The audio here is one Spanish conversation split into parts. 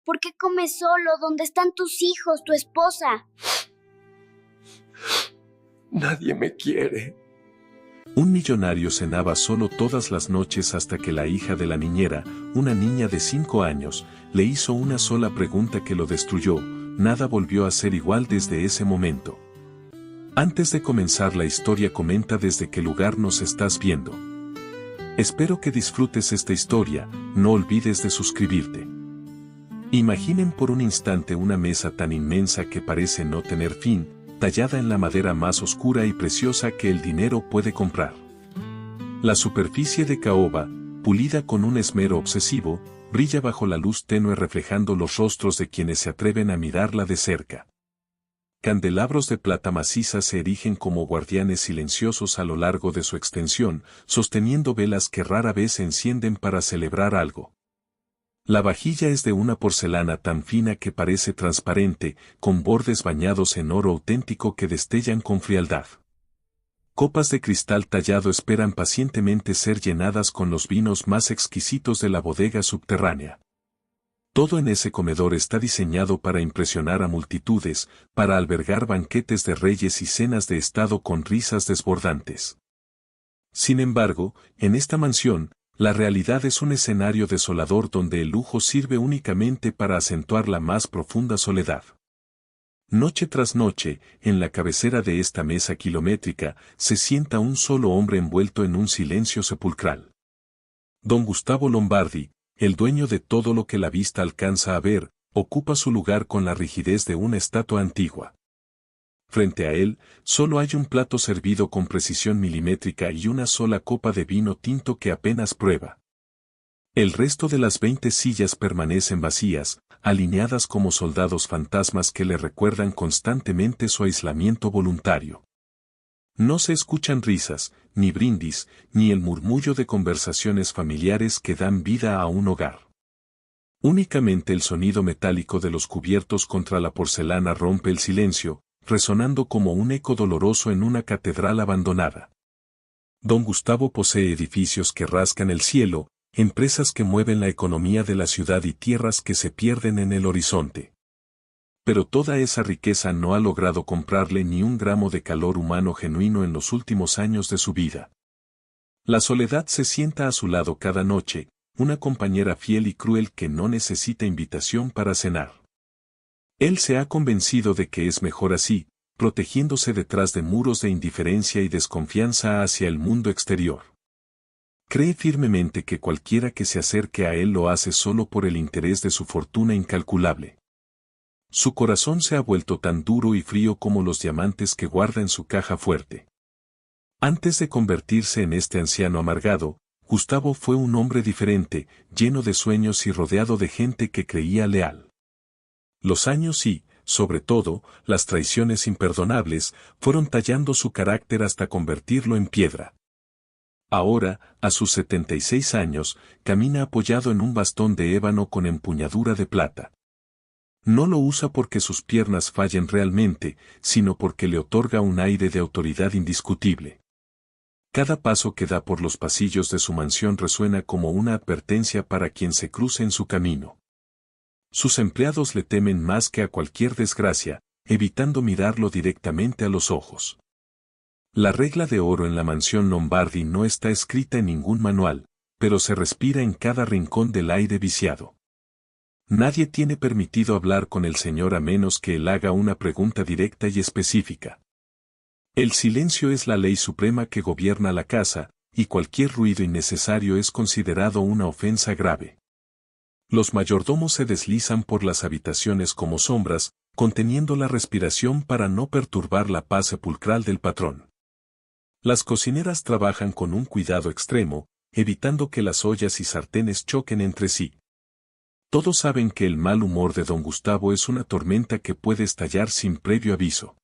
¿Por qué comes solo? ¿Dónde están tus hijos, tu esposa? Nadie me quiere. Un millonario cenaba solo todas las noches hasta que la hija de la niñera, una niña de 5 años, le hizo una sola pregunta que lo destruyó. Nada volvió a ser igual desde ese momento. Antes de comenzar la historia, comenta desde qué lugar nos estás viendo. Espero que disfrutes esta historia, no olvides de suscribirte. Imaginen por un instante una mesa tan inmensa que parece no tener fin, tallada en la madera más oscura y preciosa que el dinero puede comprar. La superficie de caoba, pulida con un esmero obsesivo, brilla bajo la luz tenue reflejando los rostros de quienes se atreven a mirarla de cerca. Candelabros de plata maciza se erigen como guardianes silenciosos a lo largo de su extensión, sosteniendo velas que rara vez se encienden para celebrar algo. La vajilla es de una porcelana tan fina que parece transparente, con bordes bañados en oro auténtico que destellan con frialdad. Copas de cristal tallado esperan pacientemente ser llenadas con los vinos más exquisitos de la bodega subterránea. Todo en ese comedor está diseñado para impresionar a multitudes, para albergar banquetes de reyes y cenas de estado con risas desbordantes. Sin embargo, en esta mansión, la realidad es un escenario desolador donde el lujo sirve únicamente para acentuar la más profunda soledad. Noche tras noche, en la cabecera de esta mesa kilométrica, se sienta un solo hombre envuelto en un silencio sepulcral. Don Gustavo Lombardi, el dueño de todo lo que la vista alcanza a ver, ocupa su lugar con la rigidez de una estatua antigua. Frente a él, solo hay un plato servido con precisión milimétrica y una sola copa de vino tinto que apenas prueba. El resto de las 20 sillas permanecen vacías, alineadas como soldados fantasmas que le recuerdan constantemente su aislamiento voluntario. No se escuchan risas, ni brindis, ni el murmullo de conversaciones familiares que dan vida a un hogar. Únicamente el sonido metálico de los cubiertos contra la porcelana rompe el silencio, resonando como un eco doloroso en una catedral abandonada. Don Gustavo posee edificios que rascan el cielo, empresas que mueven la economía de la ciudad y tierras que se pierden en el horizonte. Pero toda esa riqueza no ha logrado comprarle ni un gramo de calor humano genuino en los últimos años de su vida. La soledad se sienta a su lado cada noche, una compañera fiel y cruel que no necesita invitación para cenar. Él se ha convencido de que es mejor así, protegiéndose detrás de muros de indiferencia y desconfianza hacia el mundo exterior. Cree firmemente que cualquiera que se acerque a él lo hace solo por el interés de su fortuna incalculable. Su corazón se ha vuelto tan duro y frío como los diamantes que guarda en su caja fuerte. Antes de convertirse en este anciano amargado, Gustavo fue un hombre diferente, lleno de sueños y rodeado de gente que creía leal. Los años y, sobre todo, las traiciones imperdonables, fueron tallando su carácter hasta convertirlo en piedra. Ahora, a sus 76 años, camina apoyado en un bastón de ébano con empuñadura de plata. No lo usa porque sus piernas fallen realmente, sino porque le otorga un aire de autoridad indiscutible. Cada paso que da por los pasillos de su mansión resuena como una advertencia para quien se cruce en su camino. Sus empleados le temen más que a cualquier desgracia, evitando mirarlo directamente a los ojos. La regla de oro en la mansión Lombardi no está escrita en ningún manual, pero se respira en cada rincón del aire viciado. Nadie tiene permitido hablar con el señor a menos que él haga una pregunta directa y específica. El silencio es la ley suprema que gobierna la casa, y cualquier ruido innecesario es considerado una ofensa grave. Los mayordomos se deslizan por las habitaciones como sombras, conteniendo la respiración para no perturbar la paz sepulcral del patrón. Las cocineras trabajan con un cuidado extremo, evitando que las ollas y sartenes choquen entre sí. Todos saben que el mal humor de don Gustavo es una tormenta que puede estallar sin previo aviso.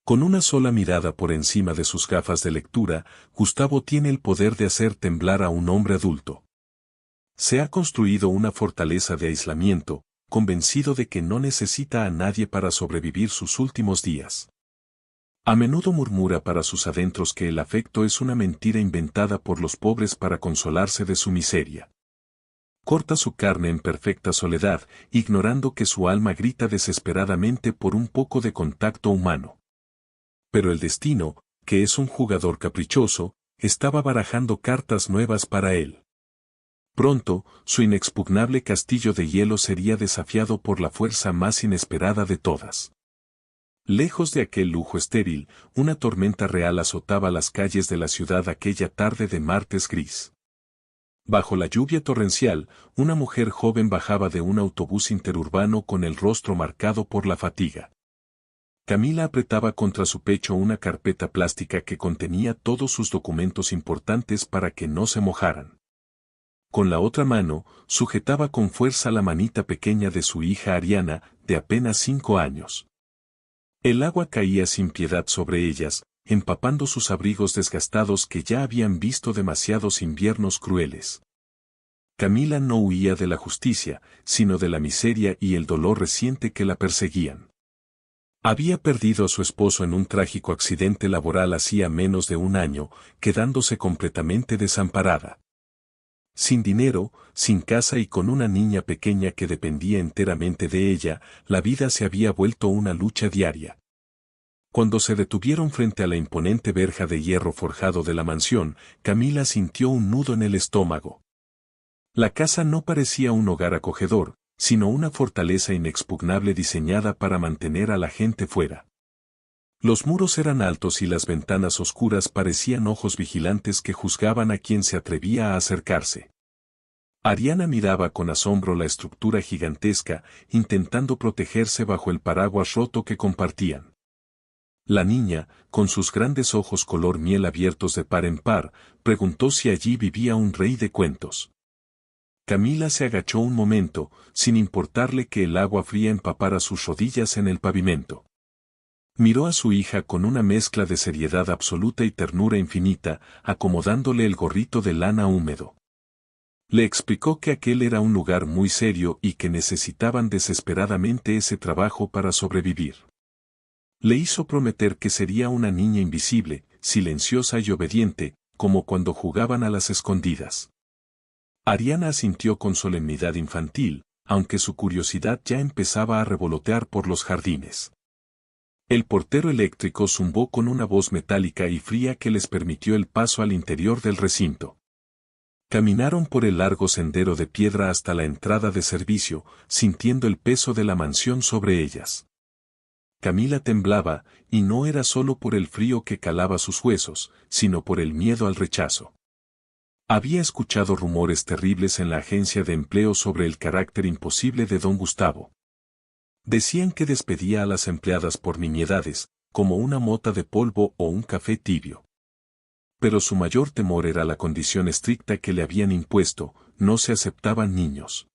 Con una sola mirada por encima de sus gafas de lectura, Gustavo tiene el poder de hacer temblar a un hombre adulto. Se ha construido una fortaleza de aislamiento, convencido de que no necesita a nadie para sobrevivir sus últimos días. A menudo murmura para sus adentros que el afecto es una mentira inventada por los pobres para consolarse de su miseria. Corta su carne en perfecta soledad, ignorando que su alma grita desesperadamente por un poco de contacto humano. Pero el destino, que es un jugador caprichoso, estaba barajando cartas nuevas para él. Pronto, su inexpugnable castillo de hielo sería desafiado por la fuerza más inesperada de todas. Lejos de aquel lujo estéril, una tormenta real azotaba las calles de la ciudad aquella tarde de martes gris. Bajo la lluvia torrencial, una mujer joven bajaba de un autobús interurbano con el rostro marcado por la fatiga. Camila apretaba contra su pecho una carpeta plástica que contenía todos sus documentos importantes para que no se mojaran. Con la otra mano, sujetaba con fuerza la manita pequeña de su hija Ariana, de apenas 5 años. El agua caía sin piedad sobre ellas, empapando sus abrigos desgastados que ya habían visto demasiados inviernos crueles. Camila no huía de la justicia, sino de la miseria y el dolor reciente que la perseguían. Había perdido a su esposo en un trágico accidente laboral hacía menos de un año, quedándose completamente desamparada. Sin dinero, sin casa y con una niña pequeña que dependía enteramente de ella, la vida se había vuelto una lucha diaria. Cuando se detuvieron frente a la imponente verja de hierro forjado de la mansión, Camila sintió un nudo en el estómago. La casa no parecía un hogar acogedor, sino una fortaleza inexpugnable diseñada para mantener a la gente fuera. Los muros eran altos y las ventanas oscuras parecían ojos vigilantes que juzgaban a quien se atrevía a acercarse. Ariana miraba con asombro la estructura gigantesca, intentando protegerse bajo el paraguas roto que compartían. La niña, con sus grandes ojos color miel abiertos de par en par, preguntó si allí vivía un rey de cuentos. Camila se agachó un momento, sin importarle que el agua fría empapara sus rodillas en el pavimento. Miró a su hija con una mezcla de seriedad absoluta y ternura infinita, acomodándole el gorrito de lana húmedo. Le explicó que aquel era un lugar muy serio y que necesitaban desesperadamente ese trabajo para sobrevivir. Le hizo prometer que sería una niña invisible, silenciosa y obediente, como cuando jugaban a las escondidas. Ariana asintió con solemnidad infantil, aunque su curiosidad ya empezaba a revolotear por los jardines. El portero eléctrico zumbó con una voz metálica y fría que les permitió el paso al interior del recinto. Caminaron por el largo sendero de piedra hasta la entrada de servicio, sintiendo el peso de la mansión sobre ellas. Camila temblaba, y no era solo por el frío que calaba sus huesos, sino por el miedo al rechazo. Había escuchado rumores terribles en la agencia de empleo sobre el carácter imposible de don Gustavo. Decían que despedía a las empleadas por nimiedades, como una mota de polvo o un café tibio. Pero su mayor temor era la condición estricta que le habían impuesto: no se aceptaban niños.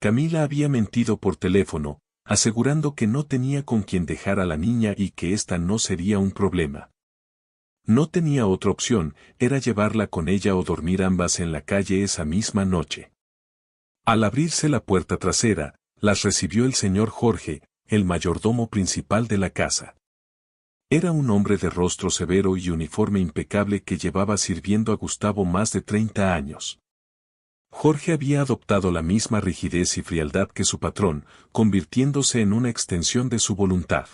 Camila había mentido por teléfono, asegurando que no tenía con quien dejar a la niña y que ésta no sería un problema. No tenía otra opción, era llevarla con ella o dormir ambas en la calle esa misma noche. Al abrirse la puerta trasera, las recibió el señor Jorge, el mayordomo principal de la casa. Era un hombre de rostro severo y uniforme impecable que llevaba sirviendo a Gustavo más de 30 años. Jorge había adoptado la misma rigidez y frialdad que su patrón, convirtiéndose en una extensión de su voluntad.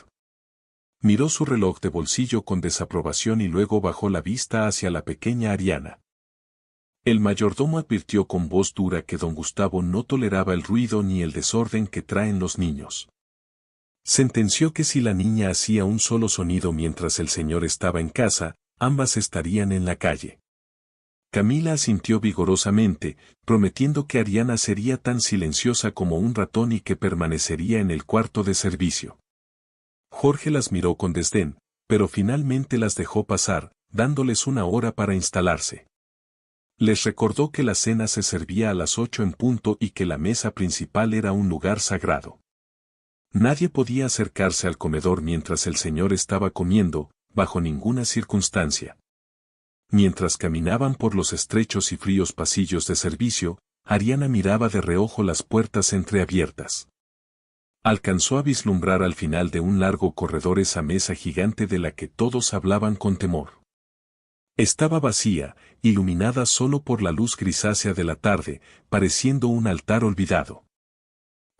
Miró su reloj de bolsillo con desaprobación y luego bajó la vista hacia la pequeña Ariana. El mayordomo advirtió con voz dura que don Gustavo no toleraba el ruido ni el desorden que traen los niños. Sentenció que si la niña hacía un solo sonido mientras el señor estaba en casa, ambas estarían en la calle. Camila asintió vigorosamente, prometiendo que Ariana sería tan silenciosa como un ratón y que permanecería en el cuarto de servicio. Jorge las miró con desdén, pero finalmente las dejó pasar, dándoles una hora para instalarse. Les recordó que la cena se servía a las 8 en punto y que la mesa principal era un lugar sagrado. Nadie podía acercarse al comedor mientras el señor estaba comiendo, bajo ninguna circunstancia. Mientras caminaban por los estrechos y fríos pasillos de servicio, Ariana miraba de reojo las puertas entreabiertas. Alcanzó a vislumbrar al final de un largo corredor esa mesa gigante de la que todos hablaban con temor. Estaba vacía, iluminada solo por la luz grisácea de la tarde, pareciendo un altar olvidado.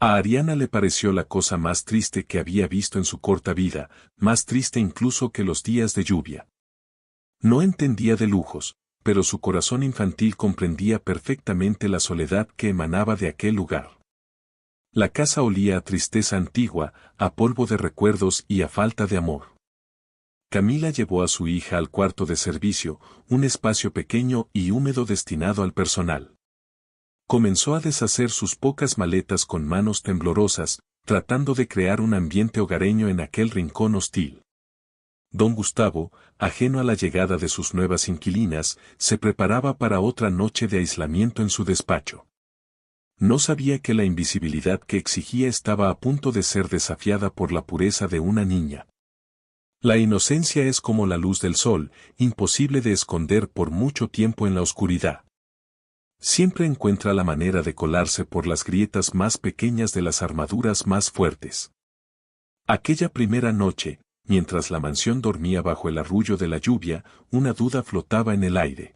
A Ariana le pareció la cosa más triste que había visto en su corta vida, más triste incluso que los días de lluvia. No entendía de lujos, pero su corazón infantil comprendía perfectamente la soledad que emanaba de aquel lugar. La casa olía a tristeza antigua, a polvo de recuerdos y a falta de amor. Camila llevó a su hija al cuarto de servicio, un espacio pequeño y húmedo destinado al personal. Comenzó a deshacer sus pocas maletas con manos temblorosas, tratando de crear un ambiente hogareño en aquel rincón hostil. Don Gustavo, ajeno a la llegada de sus nuevas inquilinas, se preparaba para otra noche de aislamiento en su despacho. No sabía que la invisibilidad que exigía estaba a punto de ser desafiada por la pureza de una niña. La inocencia es como la luz del sol, imposible de esconder por mucho tiempo en la oscuridad. Siempre encuentra la manera de colarse por las grietas más pequeñas de las armaduras más fuertes. Aquella primera noche, mientras la mansión dormía bajo el arrullo de la lluvia, una duda flotaba en el aire.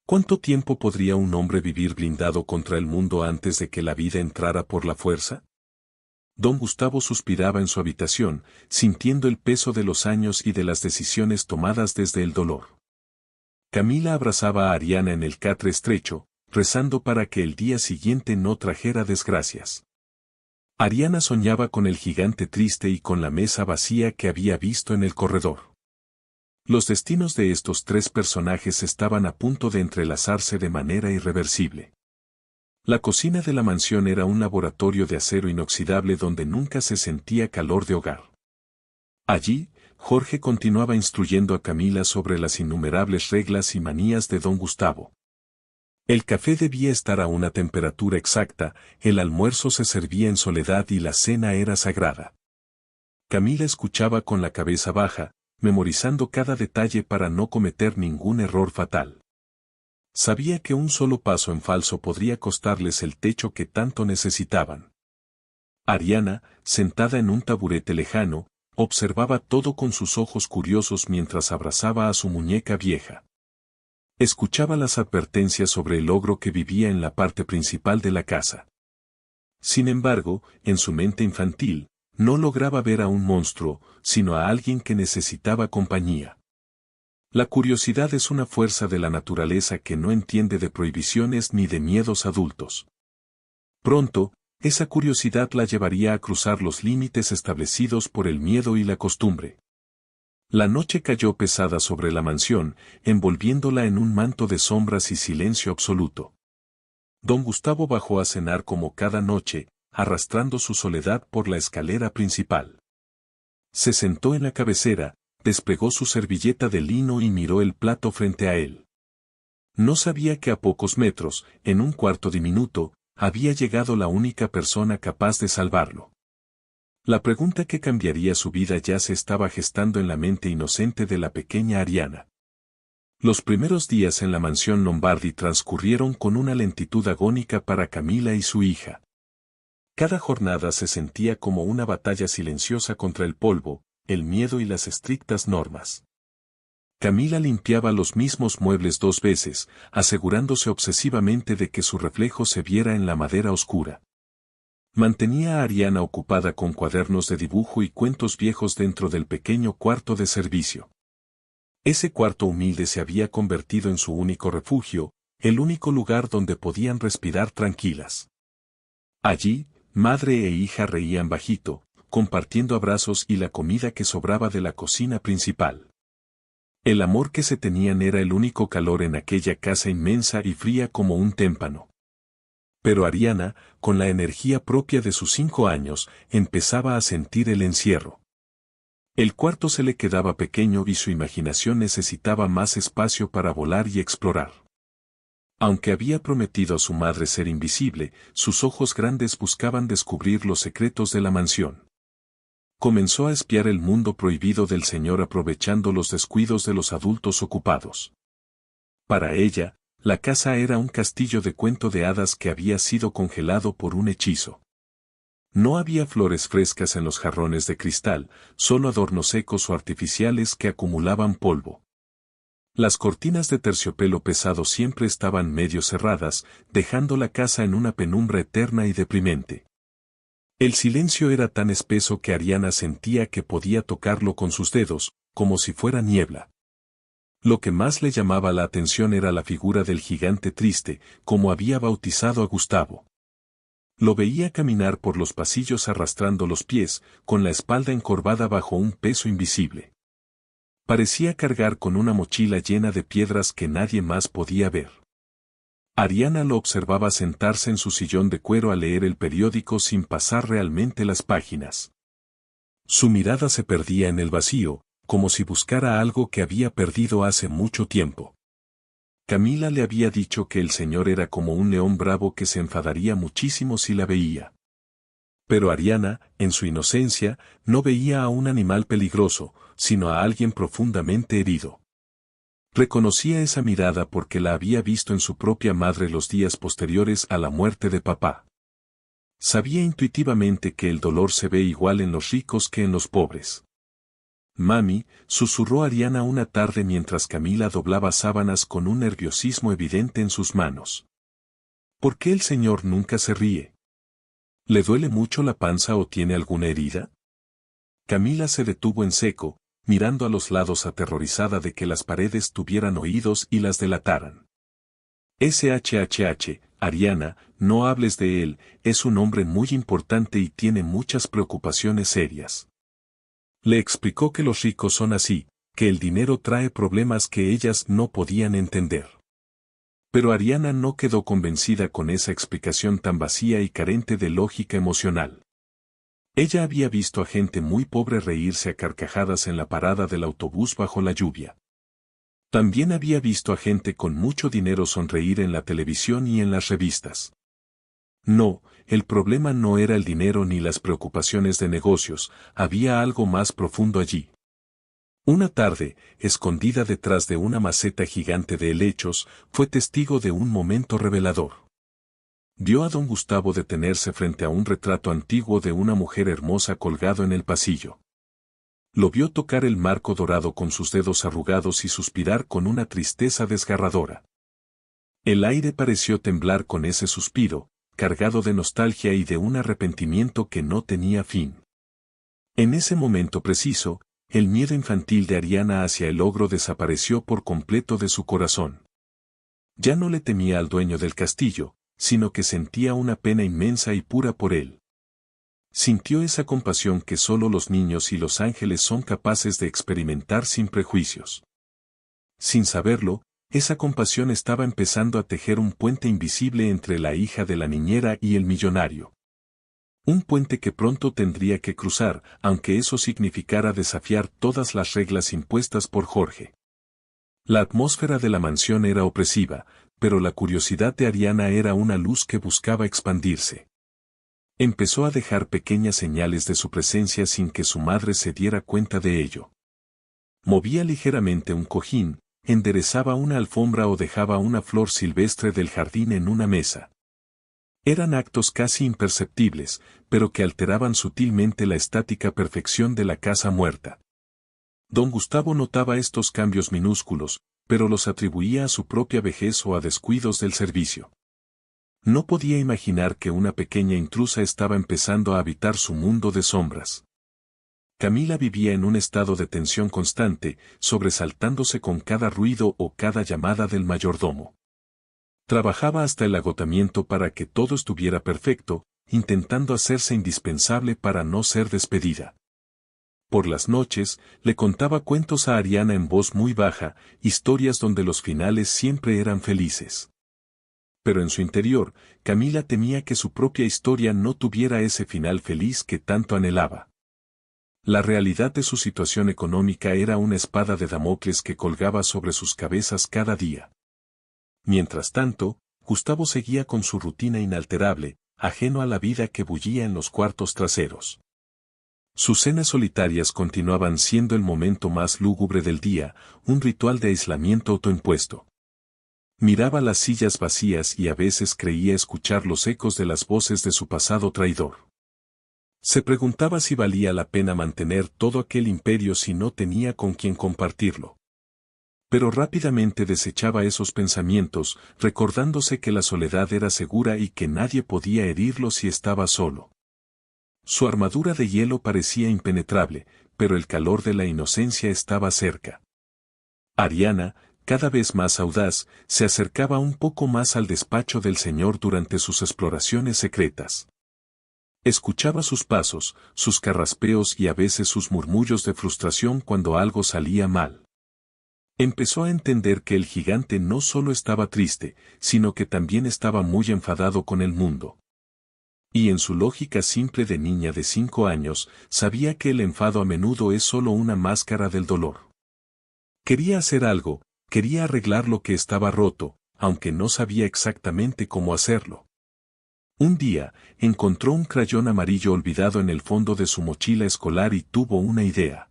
¿Cuánto tiempo podría un hombre vivir blindado contra el mundo antes de que la vida entrara por la fuerza? Don Gustavo suspiraba en su habitación, sintiendo el peso de los años y de las decisiones tomadas desde el dolor. Camila abrazaba a Ariana en el catre estrecho, rezando para que el día siguiente no trajera desgracias. Ariana soñaba con el gigante triste y con la mesa vacía que había visto en el corredor. Los destinos de estos tres personajes estaban a punto de entrelazarse de manera irreversible. La cocina de la mansión era un laboratorio de acero inoxidable donde nunca se sentía calor de hogar. Allí, Jorge continuaba instruyendo a Camila sobre las innumerables reglas y manías de don Gustavo. El café debía estar a una temperatura exacta, el almuerzo se servía en soledad y la cena era sagrada. Camila escuchaba con la cabeza baja, memorizando cada detalle para no cometer ningún error fatal. Sabía que un solo paso en falso podría costarles el techo que tanto necesitaban. Ariana, sentada en un taburete lejano, observaba todo con sus ojos curiosos mientras abrazaba a su muñeca vieja. Escuchaba las advertencias sobre el ogro que vivía en la parte principal de la casa. Sin embargo, en su mente infantil, no lograba ver a un monstruo, sino a alguien que necesitaba compañía. La curiosidad es una fuerza de la naturaleza que no entiende de prohibiciones ni de miedos adultos. Pronto, esa curiosidad la llevaría a cruzar los límites establecidos por el miedo y la costumbre. La noche cayó pesada sobre la mansión, envolviéndola en un manto de sombras y silencio absoluto. Don Gustavo bajó a cenar como cada noche, arrastrando su soledad por la escalera principal. Se sentó en la cabecera, desplegó su servilleta de lino y miró el plato frente a él. No sabía que a pocos metros, en un cuarto diminuto, había llegado la única persona capaz de salvarlo. La pregunta que cambiaría su vida ya se estaba gestando en la mente inocente de la pequeña Ariana. Los primeros días en la mansión Lombardi transcurrieron con una lentitud agónica para Camila y su hija. Cada jornada se sentía como una batalla silenciosa contra el polvo, el miedo y las estrictas normas. Camila limpiaba los mismos muebles 2 veces, asegurándose obsesivamente de que su reflejo se viera en la madera oscura. Mantenía a Ariana ocupada con cuadernos de dibujo y cuentos viejos dentro del pequeño cuarto de servicio. Ese cuarto humilde se había convertido en su único refugio, el único lugar donde podían respirar tranquilas. Allí, madre e hija reían bajito, compartiendo abrazos y la comida que sobraba de la cocina principal. El amor que se tenían era el único calor en aquella casa inmensa y fría como un témpano. Pero Ariana, con la energía propia de sus 5 años, empezaba a sentir el encierro. El cuarto se le quedaba pequeño y su imaginación necesitaba más espacio para volar y explorar. Aunque había prometido a su madre ser invisible, sus ojos grandes buscaban descubrir los secretos de la mansión. Comenzó a espiar el mundo prohibido del señor aprovechando los descuidos de los adultos ocupados. Para ella, la casa era un castillo de cuento de hadas que había sido congelado por un hechizo. No había flores frescas en los jarrones de cristal, solo adornos secos o artificiales que acumulaban polvo. Las cortinas de terciopelo pesado siempre estaban medio cerradas, dejando la casa en una penumbra eterna y deprimente. El silencio era tan espeso que Ariana sentía que podía tocarlo con sus dedos, como si fuera niebla. Lo que más le llamaba la atención era la figura del gigante triste, como había bautizado a Gustavo. Lo veía caminar por los pasillos arrastrando los pies, con la espalda encorvada bajo un peso invisible. Parecía cargar con una mochila llena de piedras que nadie más podía ver. Ariana lo observaba sentarse en su sillón de cuero a leer el periódico sin pasar realmente las páginas. Su mirada se perdía en el vacío, como si buscara algo que había perdido hace mucho tiempo. Camila le había dicho que el señor era como un león bravo que se enfadaría muchísimo si la veía. Pero Ariana, en su inocencia, no veía a un animal peligroso, sino a alguien profundamente herido. Reconocía esa mirada porque la había visto en su propia madre los días posteriores a la muerte de papá. Sabía intuitivamente que el dolor se ve igual en los ricos que en los pobres. Mami, susurró Ariana una tarde mientras Camila doblaba sábanas con un nerviosismo evidente en sus manos. ¿Por qué el señor nunca se ríe? ¿Le duele mucho la panza o tiene alguna herida? Camila se detuvo en seco, mirando a los lados aterrorizada de que las paredes tuvieran oídos y las delataran. SHHH, Ariana, no hables de él, es un hombre muy importante y tiene muchas preocupaciones serias. Le explicó que los ricos son así, que el dinero trae problemas que ellas no podían entender. Pero Ariana no quedó convencida con esa explicación tan vacía y carente de lógica emocional. Ella había visto a gente muy pobre reírse a carcajadas en la parada del autobús bajo la lluvia. También había visto a gente con mucho dinero sonreír en la televisión y en las revistas. No, el problema no era el dinero ni las preocupaciones de negocios, había algo más profundo allí. Una tarde, escondida detrás de una maceta gigante de helechos, fue testigo de un momento revelador. Vio a don Gustavo detenerse frente a un retrato antiguo de una mujer hermosa colgado en el pasillo. Lo vio tocar el marco dorado con sus dedos arrugados y suspirar con una tristeza desgarradora. El aire pareció temblar con ese suspiro, cargado de nostalgia y de un arrepentimiento que no tenía fin. En ese momento preciso, el miedo infantil de Ariana hacia el ogro desapareció por completo de su corazón. Ya no le temía al dueño del castillo, sino que sentía una pena inmensa y pura por él. Sintió esa compasión que solo los niños y los ángeles son capaces de experimentar sin prejuicios. Sin saberlo, esa compasión estaba empezando a tejer un puente invisible entre la hija de la niñera y el millonario. Un puente que pronto tendría que cruzar, aunque eso significara desafiar todas las reglas impuestas por Jorge. La atmósfera de la mansión era opresiva, pero la curiosidad de Ariana era una luz que buscaba expandirse. Empezó a dejar pequeñas señales de su presencia sin que su madre se diera cuenta de ello. Movía ligeramente un cojín, enderezaba una alfombra o dejaba una flor silvestre del jardín en una mesa. Eran actos casi imperceptibles, pero que alteraban sutilmente la estática perfección de la casa muerta. Don Gustavo notaba estos cambios minúsculos, pero los atribuía a su propia vejez o a descuidos del servicio. No podía imaginar que una pequeña intrusa estaba empezando a habitar su mundo de sombras. Camila vivía en un estado de tensión constante, sobresaltándose con cada ruido o cada llamada del mayordomo. Trabajaba hasta el agotamiento para que todo estuviera perfecto, intentando hacerse indispensable para no ser despedida. Por las noches, le contaba cuentos a Ariana en voz muy baja, historias donde los finales siempre eran felices. Pero en su interior, Camila temía que su propia historia no tuviera ese final feliz que tanto anhelaba. La realidad de su situación económica era una espada de Damocles que colgaba sobre sus cabezas cada día. Mientras tanto, Gustavo seguía con su rutina inalterable, ajeno a la vida que bullía en los cuartos traseros. Sus cenas solitarias continuaban siendo el momento más lúgubre del día, un ritual de aislamiento autoimpuesto. Miraba las sillas vacías y a veces creía escuchar los ecos de las voces de su pasado traidor. Se preguntaba si valía la pena mantener todo aquel imperio si no tenía con quien compartirlo. Pero rápidamente desechaba esos pensamientos, recordándose que la soledad era segura y que nadie podía herirlo si estaba solo. Su armadura de hielo parecía impenetrable, pero el calor de la inocencia estaba cerca. Ariana, cada vez más audaz, se acercaba un poco más al despacho del señor durante sus exploraciones secretas. Escuchaba sus pasos, sus carraspeos y a veces sus murmullos de frustración cuando algo salía mal. Empezó a entender que el gigante no solo estaba triste, sino que también estaba muy enfadado con el mundo. Y en su lógica simple de niña de 5 años, sabía que el enfado a menudo es solo una máscara del dolor. Quería hacer algo, quería arreglar lo que estaba roto, aunque no sabía exactamente cómo hacerlo. Un día, encontró un crayón amarillo olvidado en el fondo de su mochila escolar y tuvo una idea.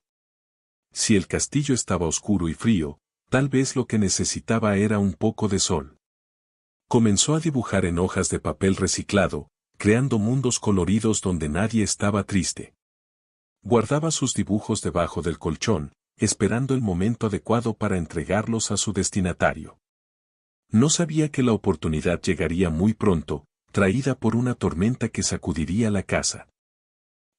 Si el castillo estaba oscuro y frío, tal vez lo que necesitaba era un poco de sol. Comenzó a dibujar en hojas de papel reciclado, creando mundos coloridos donde nadie estaba triste. Guardaba sus dibujos debajo del colchón, esperando el momento adecuado para entregarlos a su destinatario. No sabía que la oportunidad llegaría muy pronto, traída por una tormenta que sacudiría la casa.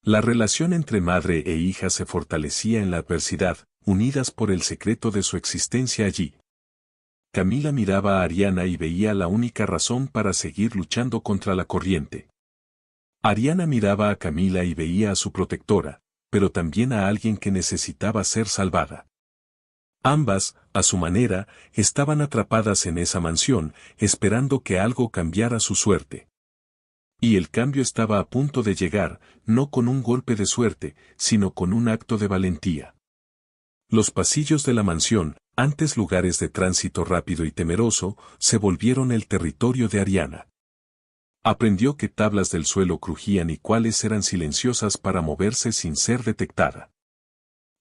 La relación entre madre e hija se fortalecía en la adversidad, unidas por el secreto de su existencia allí. Camila miraba a Ariana y veía la única razón para seguir luchando contra la corriente. Ariana miraba a Camila y veía a su protectora, pero también a alguien que necesitaba ser salvada. Ambas, a su manera, estaban atrapadas en esa mansión, esperando que algo cambiara su suerte. Y el cambio estaba a punto de llegar, no con un golpe de suerte, sino con un acto de valentía. Los pasillos de la mansión, antes lugares de tránsito rápido y temeroso, se volvieron el territorio de Ariana. Aprendió que tablas del suelo crujían y cuáles eran silenciosas para moverse sin ser detectada.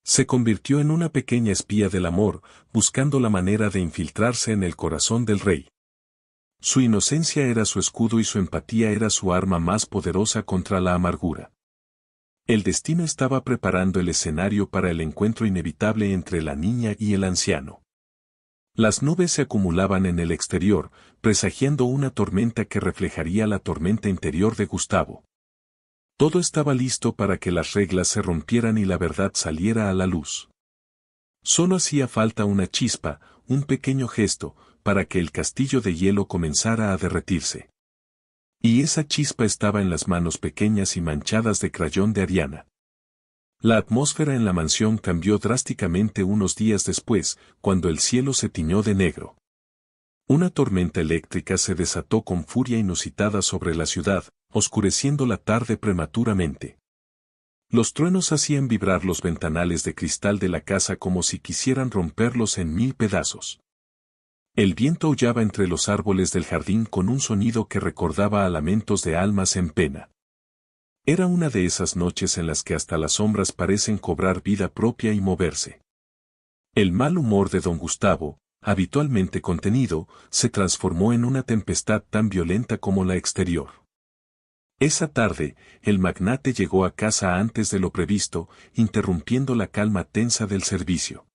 Se convirtió en una pequeña espía del amor, buscando la manera de infiltrarse en el corazón del rey. Su inocencia era su escudo y su empatía era su arma más poderosa contra la amargura. El destino estaba preparando el escenario para el encuentro inevitable entre la niña y el anciano. Las nubes se acumulaban en el exterior, presagiando una tormenta que reflejaría la tormenta interior de Gustavo. Todo estaba listo para que las reglas se rompieran y la verdad saliera a la luz. Solo hacía falta una chispa, un pequeño gesto, para que el castillo de hielo comenzara a derretirse. Y esa chispa estaba en las manos pequeñas y manchadas de crayón de Ariana. La atmósfera en la mansión cambió drásticamente unos días después, cuando el cielo se tiñó de negro. Una tormenta eléctrica se desató con furia inusitada sobre la ciudad, oscureciendo la tarde prematuramente. Los truenos hacían vibrar los ventanales de cristal de la casa como si quisieran romperlos en 1000 pedazos. El viento aullaba entre los árboles del jardín con un sonido que recordaba a lamentos de almas en pena. Era una de esas noches en las que hasta las sombras parecen cobrar vida propia y moverse. El mal humor de don Gustavo, habitualmente contenido, se transformó en una tempestad tan violenta como la exterior. Esa tarde, el magnate llegó a casa antes de lo previsto, interrumpiendo la calma tensa del servicio.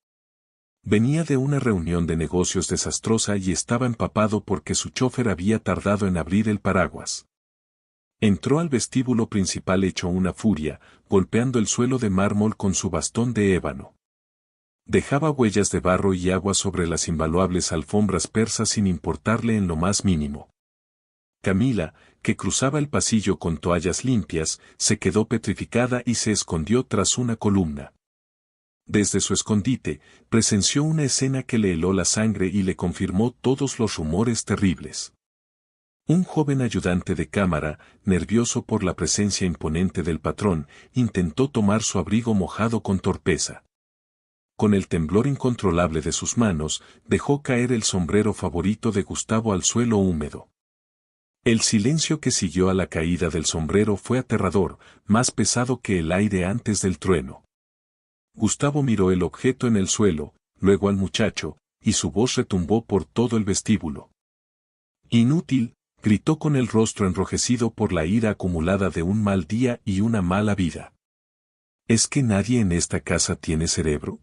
Venía de una reunión de negocios desastrosa y estaba empapado porque su chofer había tardado en abrir el paraguas. Entró al vestíbulo principal hecho una furia, golpeando el suelo de mármol con su bastón de ébano. Dejaba huellas de barro y agua sobre las invaluables alfombras persas sin importarle en lo más mínimo. Camila, que cruzaba el pasillo con toallas limpias, se quedó petrificada y se escondió tras una columna. Desde su escondite, presenció una escena que le heló la sangre y le confirmó todos los rumores terribles. Un joven ayudante de cámara, nervioso por la presencia imponente del patrón, intentó tomar su abrigo mojado con torpeza. Con el temblor incontrolable de sus manos, dejó caer el sombrero favorito de Gustavo al suelo húmedo. El silencio que siguió a la caída del sombrero fue aterrador, más pesado que el aire antes del trueno. Gustavo miró el objeto en el suelo, luego al muchacho, y su voz retumbó por todo el vestíbulo. «Inútil», gritó con el rostro enrojecido por la ira acumulada de un mal día y una mala vida. ¿Es que nadie en esta casa tiene cerebro?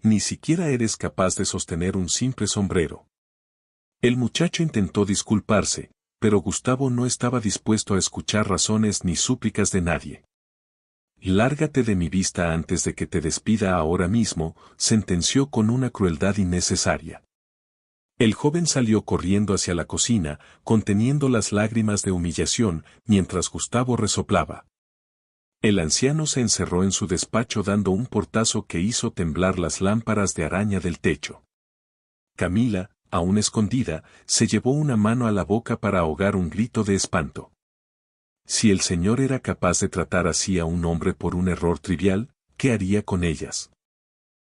Ni siquiera eres capaz de sostener un simple sombrero. El muchacho intentó disculparse, pero Gustavo no estaba dispuesto a escuchar razones ni súplicas de nadie. Lárgate de mi vista antes de que te despida ahora mismo, sentenció con una crueldad innecesaria. El joven salió corriendo hacia la cocina, conteniendo las lágrimas de humillación, mientras Gustavo resoplaba. El anciano se encerró en su despacho dando un portazo que hizo temblar las lámparas de araña del techo. Camila, aún escondida, se llevó una mano a la boca para ahogar un grito de espanto. Si el señor era capaz de tratar así a un hombre por un error trivial, ¿qué haría con ellas?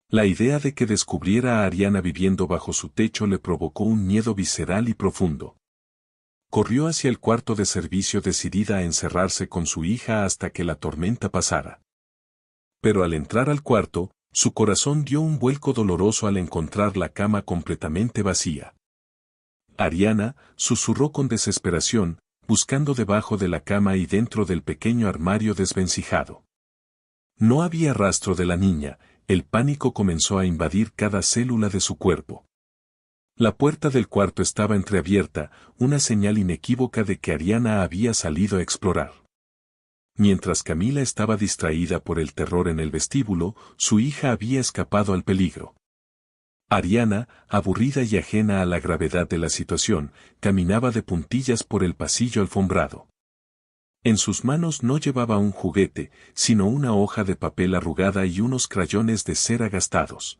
La idea de que descubriera a Ariana viviendo bajo su techo le provocó un miedo visceral y profundo. Corrió hacia el cuarto de servicio decidida a encerrarse con su hija hasta que la tormenta pasara. Pero al entrar al cuarto, su corazón dio un vuelco doloroso al encontrar la cama completamente vacía. Ariana, susurró con desesperación, buscando debajo de la cama y dentro del pequeño armario desvencijado. No había rastro de la niña, el pánico comenzó a invadir cada célula de su cuerpo. La puerta del cuarto estaba entreabierta, una señal inequívoca de que Ariana había salido a explorar. Mientras Camila estaba distraída por el terror en el vestíbulo, su hija había escapado al peligro. Ariana, aburrida y ajena a la gravedad de la situación, caminaba de puntillas por el pasillo alfombrado. En sus manos no llevaba un juguete, sino una hoja de papel arrugada y unos crayones de cera gastados.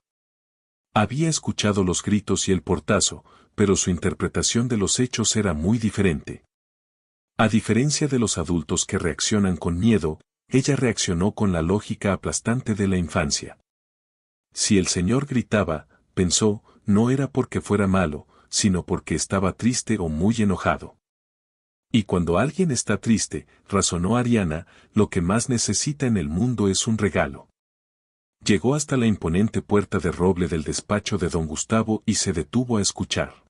Había escuchado los gritos y el portazo, pero su interpretación de los hechos era muy diferente. A diferencia de los adultos que reaccionan con miedo, ella reaccionó con la lógica aplastante de la infancia. Si el señor gritaba, pensó, no era porque fuera malo, sino porque estaba triste o muy enojado. Y cuando alguien está triste, razonó Ariana, lo que más necesita en el mundo es un regalo. Llegó hasta la imponente puerta de roble del despacho de don Gustavo y se detuvo a escuchar.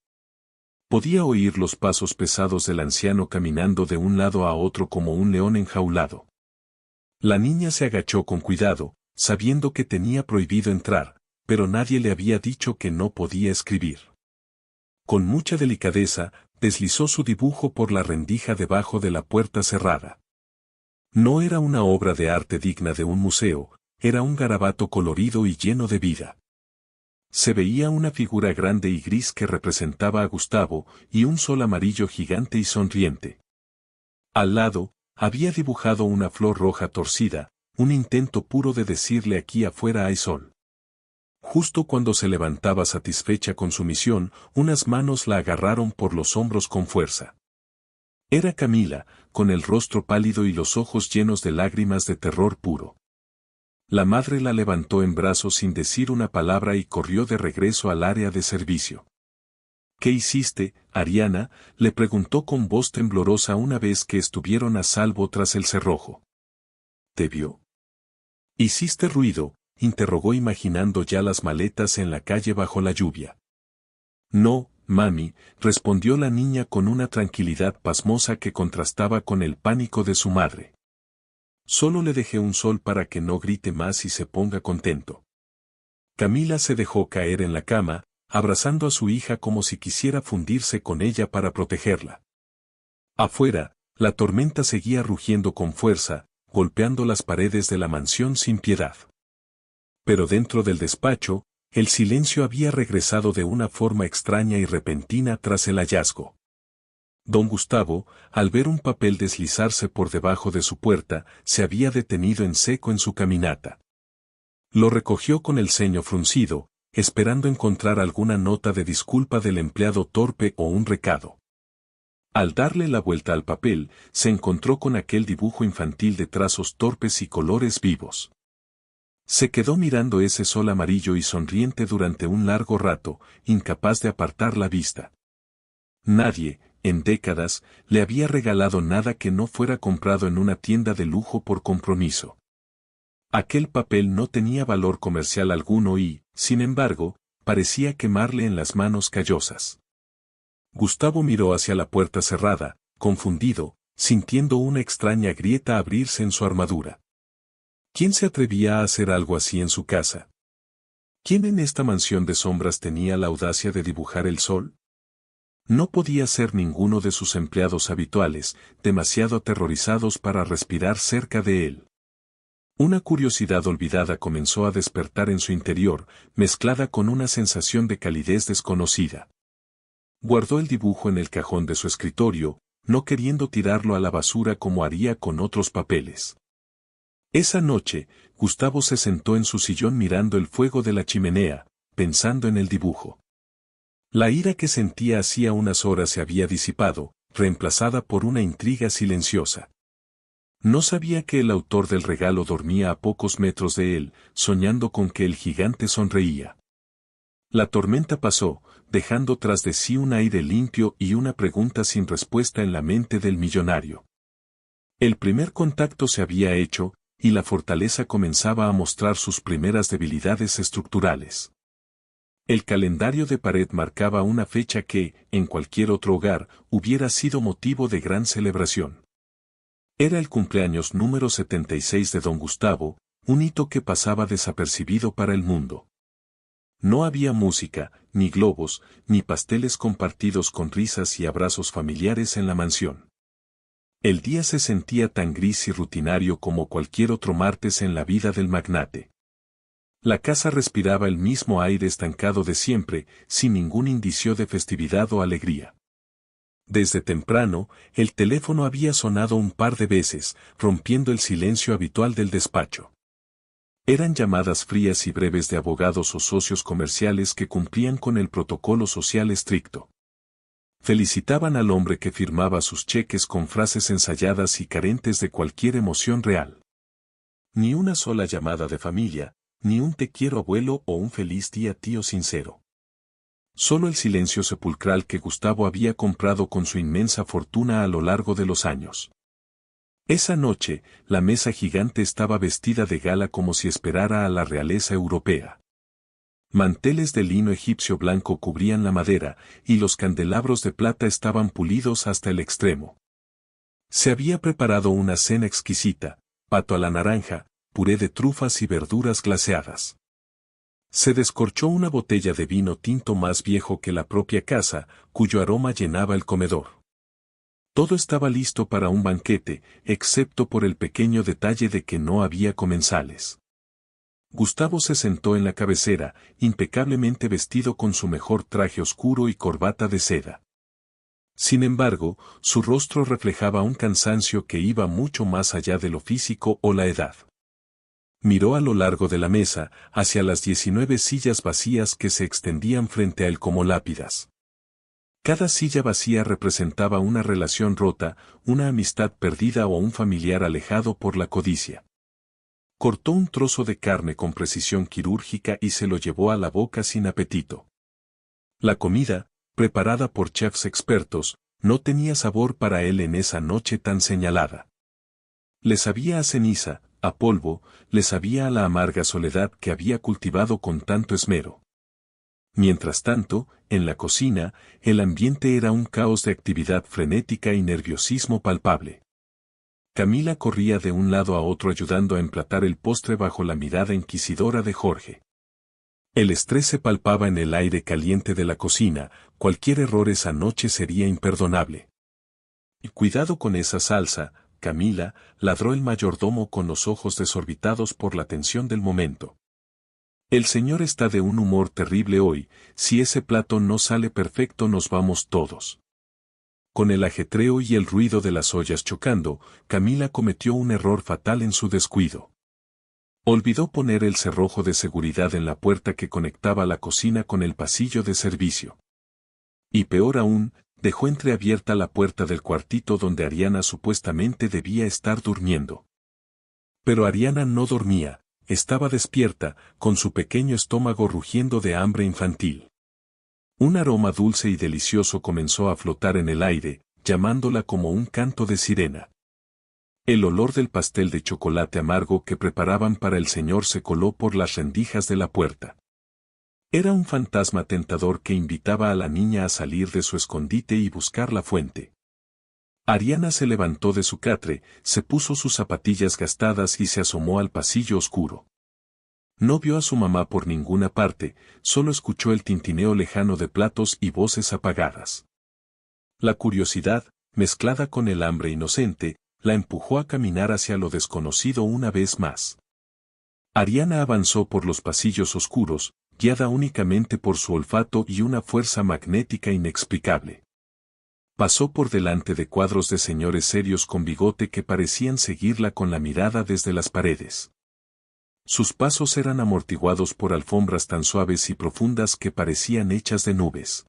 Podía oír los pasos pesados del anciano caminando de un lado a otro como un león enjaulado. La niña se agachó con cuidado, sabiendo que tenía prohibido entrar, pero nadie le había dicho que no podía escribir. Con mucha delicadeza, deslizó su dibujo por la rendija debajo de la puerta cerrada. No era una obra de arte digna de un museo, era un garabato colorido y lleno de vida. Se veía una figura grande y gris que representaba a Gustavo, y un sol amarillo gigante y sonriente. Al lado, había dibujado una flor roja torcida, un intento puro de decirle aquí afuera hay sol. Justo cuando se levantaba satisfecha con su misión, unas manos la agarraron por los hombros con fuerza. Era Camila, con el rostro pálido y los ojos llenos de lágrimas de terror puro. La madre la levantó en brazos sin decir una palabra y corrió de regreso al área de servicio. ¿Qué hiciste, Ariana?, le preguntó con voz temblorosa una vez que estuvieron a salvo tras el cerrojo. ¿Te vio? ¿Hiciste ruido?, interrogó imaginando ya las maletas en la calle bajo la lluvia. No, mami, respondió la niña con una tranquilidad pasmosa que contrastaba con el pánico de su madre. Solo le dejé un sol para que no grite más y se ponga contento. Camila se dejó caer en la cama, abrazando a su hija como si quisiera fundirse con ella para protegerla. Afuera, la tormenta seguía rugiendo con fuerza, golpeando las paredes de la mansión sin piedad. Pero dentro del despacho, el silencio había regresado de una forma extraña y repentina tras el hallazgo. Don Gustavo, al ver un papel deslizarse por debajo de su puerta, se había detenido en seco en su caminata. Lo recogió con el ceño fruncido, esperando encontrar alguna nota de disculpa del empleado torpe o un recado. Al darle la vuelta al papel, se encontró con aquel dibujo infantil de trazos torpes y colores vivos. Se quedó mirando ese sol amarillo y sonriente durante un largo rato, incapaz de apartar la vista. Nadie, en décadas, le había regalado nada que no fuera comprado en una tienda de lujo por compromiso. Aquel papel no tenía valor comercial alguno y, sin embargo, parecía quemarle en las manos callosas. Gustavo miró hacia la puerta cerrada, confundido, sintiendo una extraña grieta abrirse en su armadura. ¿Quién se atrevía a hacer algo así en su casa? ¿Quién en esta mansión de sombras tenía la audacia de dibujar el sol? No podía ser ninguno de sus empleados habituales, demasiado aterrorizados para respirar cerca de él. Una curiosidad olvidada comenzó a despertar en su interior, mezclada con una sensación de calidez desconocida. Guardó el dibujo en el cajón de su escritorio, no queriendo tirarlo a la basura como haría con otros papeles. Esa noche, Gustavo se sentó en su sillón mirando el fuego de la chimenea, pensando en el dibujo. La ira que sentía hacía unas horas se había disipado, reemplazada por una intriga silenciosa. No sabía que el autor del regalo dormía a pocos metros de él, soñando con que el gigante sonreía. La tormenta pasó, dejando tras de sí un aire limpio y una pregunta sin respuesta en la mente del millonario. El primer contacto se había hecho, y la fortaleza comenzaba a mostrar sus primeras debilidades estructurales. El calendario de pared marcaba una fecha que, en cualquier otro hogar, hubiera sido motivo de gran celebración. Era el cumpleaños número 76 de don Gustavo, un hito que pasaba desapercibido para el mundo. No había música, ni globos, ni pasteles compartidos con risas y abrazos familiares en la mansión. El día se sentía tan gris y rutinario como cualquier otro martes en la vida del magnate. La casa respiraba el mismo aire estancado de siempre, sin ningún indicio de festividad o alegría. Desde temprano, el teléfono había sonado un par de veces, rompiendo el silencio habitual del despacho. Eran llamadas frías y breves de abogados o socios comerciales que cumplían con el protocolo social estricto. Felicitaban al hombre que firmaba sus cheques con frases ensayadas y carentes de cualquier emoción real. Ni una sola llamada de familia, ni un te quiero abuelo o un feliz día tío sincero. Solo el silencio sepulcral que Gustavo había comprado con su inmensa fortuna a lo largo de los años. Esa noche, la mesa gigante estaba vestida de gala como si esperara a la realeza europea. Manteles de lino egipcio blanco cubrían la madera, y los candelabros de plata estaban pulidos hasta el extremo. Se había preparado una cena exquisita, pato a la naranja, puré de trufas y verduras glaseadas. Se descorchó una botella de vino tinto más viejo que la propia casa, cuyo aroma llenaba el comedor. Todo estaba listo para un banquete, excepto por el pequeño detalle de que no había comensales. Gustavo se sentó en la cabecera, impecablemente vestido con su mejor traje oscuro y corbata de seda. Sin embargo, su rostro reflejaba un cansancio que iba mucho más allá de lo físico o la edad. Miró a lo largo de la mesa, hacia las 19 sillas vacías que se extendían frente a él como lápidas. Cada silla vacía representaba una relación rota, una amistad perdida o un familiar alejado por la codicia. Cortó un trozo de carne con precisión quirúrgica y se lo llevó a la boca sin apetito. La comida, preparada por chefs expertos, no tenía sabor para él en esa noche tan señalada. Le sabía a ceniza, a polvo, le sabía a la amarga soledad que había cultivado con tanto esmero. Mientras tanto, en la cocina, el ambiente era un caos de actividad frenética y nerviosismo palpable. Camila corría de un lado a otro ayudando a emplatar el postre bajo la mirada inquisidora de Jorge. El estrés se palpaba en el aire caliente de la cocina, cualquier error esa noche sería imperdonable. Y cuidado con esa salsa, Camila, ladró el mayordomo con los ojos desorbitados por la tensión del momento. El señor está de un humor terrible hoy, si ese plato no sale perfecto nos vamos todos. Con el ajetreo y el ruido de las ollas chocando, Camila cometió un error fatal en su descuido. Olvidó poner el cerrojo de seguridad en la puerta que conectaba la cocina con el pasillo de servicio. Y peor aún, dejó entreabierta la puerta del cuartito donde Ariana supuestamente debía estar durmiendo. Pero Ariana no dormía, estaba despierta, con su pequeño estómago rugiendo de hambre infantil. Un aroma dulce y delicioso comenzó a flotar en el aire, llamándola como un canto de sirena. El olor del pastel de chocolate amargo que preparaban para el señor se coló por las rendijas de la puerta. Era un fantasma tentador que invitaba a la niña a salir de su escondite y buscar la fuente. Ariana se levantó de su catre, se puso sus zapatillas gastadas y se asomó al pasillo oscuro. No vio a su mamá por ninguna parte, solo escuchó el tintineo lejano de platos y voces apagadas. La curiosidad, mezclada con el hambre inocente, la empujó a caminar hacia lo desconocido una vez más. Ariana avanzó por los pasillos oscuros, guiada únicamente por su olfato y una fuerza magnética inexplicable. Pasó por delante de cuadros de señores serios con bigote que parecían seguirla con la mirada desde las paredes. Sus pasos eran amortiguados por alfombras tan suaves y profundas que parecían hechas de nubes.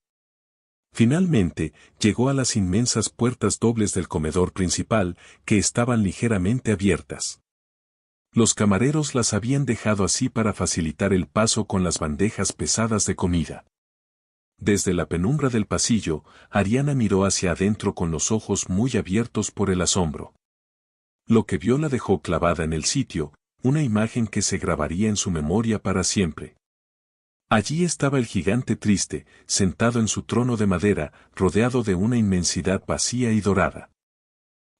Finalmente, llegó a las inmensas puertas dobles del comedor principal, que estaban ligeramente abiertas. Los camareros las habían dejado así para facilitar el paso con las bandejas pesadas de comida. Desde la penumbra del pasillo, Ariana miró hacia adentro con los ojos muy abiertos por el asombro. Lo que vio la dejó clavada en el sitio, una imagen que se grabaría en su memoria para siempre. Allí estaba el gigante triste, sentado en su trono de madera, rodeado de una inmensidad vacía y dorada.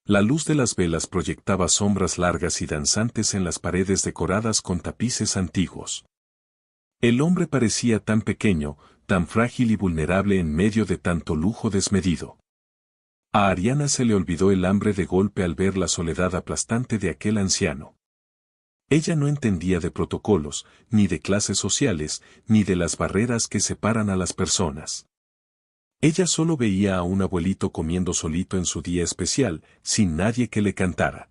La luz de las velas proyectaba sombras largas y danzantes en las paredes decoradas con tapices antiguos. El hombre parecía tan pequeño, tan frágil y vulnerable en medio de tanto lujo desmedido. A Ariana se le olvidó el hambre de golpe al ver la soledad aplastante de aquel anciano. Ella no entendía de protocolos, ni de clases sociales, ni de las barreras que separan a las personas. Ella solo veía a un abuelito comiendo solito en su día especial, sin nadie que le cantara.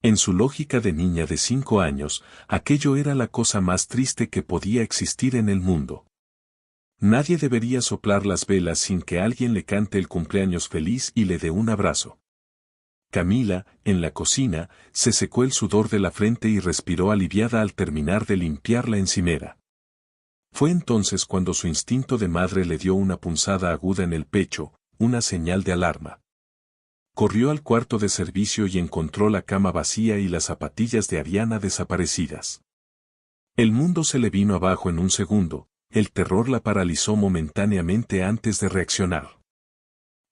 En su lógica de niña de 5 años, aquello era la cosa más triste que podía existir en el mundo. Nadie debería soplar las velas sin que alguien le cante el cumpleaños feliz y le dé un abrazo. Camila, en la cocina, se secó el sudor de la frente y respiró aliviada al terminar de limpiar la encimera. Fue entonces cuando su instinto de madre le dio una punzada aguda en el pecho, una señal de alarma. Corrió al cuarto de servicio y encontró la cama vacía y las zapatillas de Ariana desaparecidas. El mundo se le vino abajo en un segundo, el terror la paralizó momentáneamente antes de reaccionar.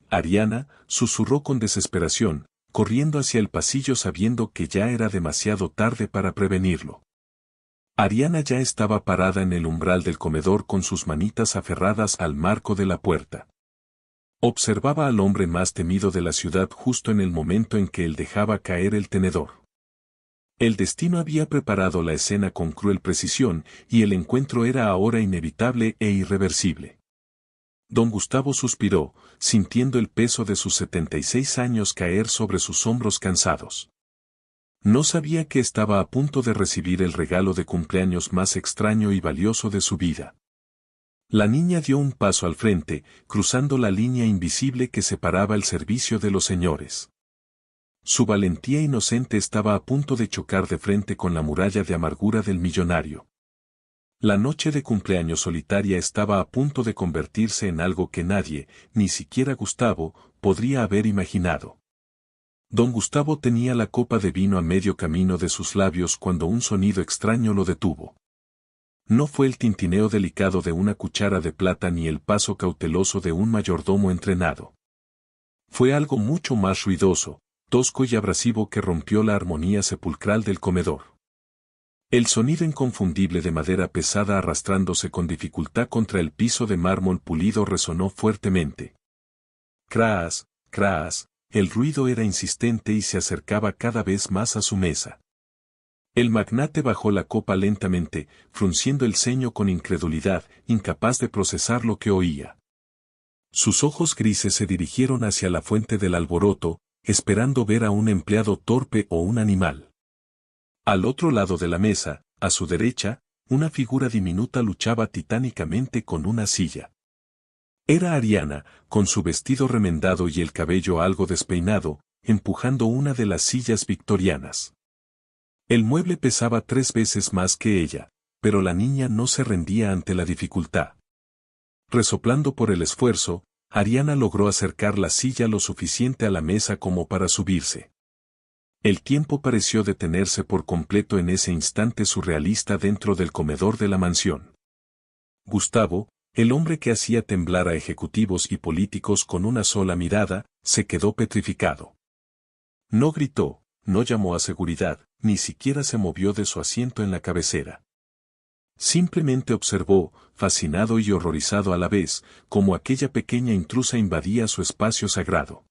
Ariana, susurró con desesperación, corriendo hacia el pasillo sabiendo que ya era demasiado tarde para prevenirlo. Ariana ya estaba parada en el umbral del comedor con sus manitas aferradas al marco de la puerta. Observaba al hombre más temido de la ciudad justo en el momento en que él dejaba caer el tenedor. El destino había preparado la escena con cruel precisión y el encuentro era ahora inevitable e irreversible. Don Gustavo suspiró, sintiendo el peso de sus 76 años caer sobre sus hombros cansados. No sabía que estaba a punto de recibir el regalo de cumpleaños más extraño y valioso de su vida. La niña dio un paso al frente, cruzando la línea invisible que separaba el servicio de los señores. Su valentía inocente estaba a punto de chocar de frente con la muralla de amargura del millonario. La noche de cumpleaños solitaria estaba a punto de convertirse en algo que nadie, ni siquiera Gustavo, podría haber imaginado. Don Gustavo tenía la copa de vino a medio camino de sus labios cuando un sonido extraño lo detuvo. No fue el tintineo delicado de una cuchara de plata ni el paso cauteloso de un mayordomo entrenado. Fue algo mucho más ruidoso, tosco y abrasivo que rompió la armonía sepulcral del comedor. El sonido inconfundible de madera pesada arrastrándose con dificultad contra el piso de mármol pulido resonó fuertemente. Craas, craas, el ruido era insistente y se acercaba cada vez más a su mesa. El magnate bajó la copa lentamente, frunciendo el ceño con incredulidad, incapaz de procesar lo que oía. Sus ojos grises se dirigieron hacia la fuente del alboroto, esperando ver a un empleado torpe o un animal. Al otro lado de la mesa, a su derecha, una figura diminuta luchaba titánicamente con una silla. Era Ariana, con su vestido remendado y el cabello algo despeinado, empujando una de las sillas victorianas. El mueble pesaba 3 veces más que ella, pero la niña no se rendía ante la dificultad. Resoplando por el esfuerzo, Ariana logró acercar la silla lo suficiente a la mesa como para subirse. El tiempo pareció detenerse por completo en ese instante surrealista dentro del comedor de la mansión. Gustavo, el hombre que hacía temblar a ejecutivos y políticos con una sola mirada, se quedó petrificado. No gritó, no llamó a seguridad, ni siquiera se movió de su asiento en la cabecera. Simplemente observó, fascinado y horrorizado a la vez, cómo aquella pequeña intrusa invadía su espacio sagrado.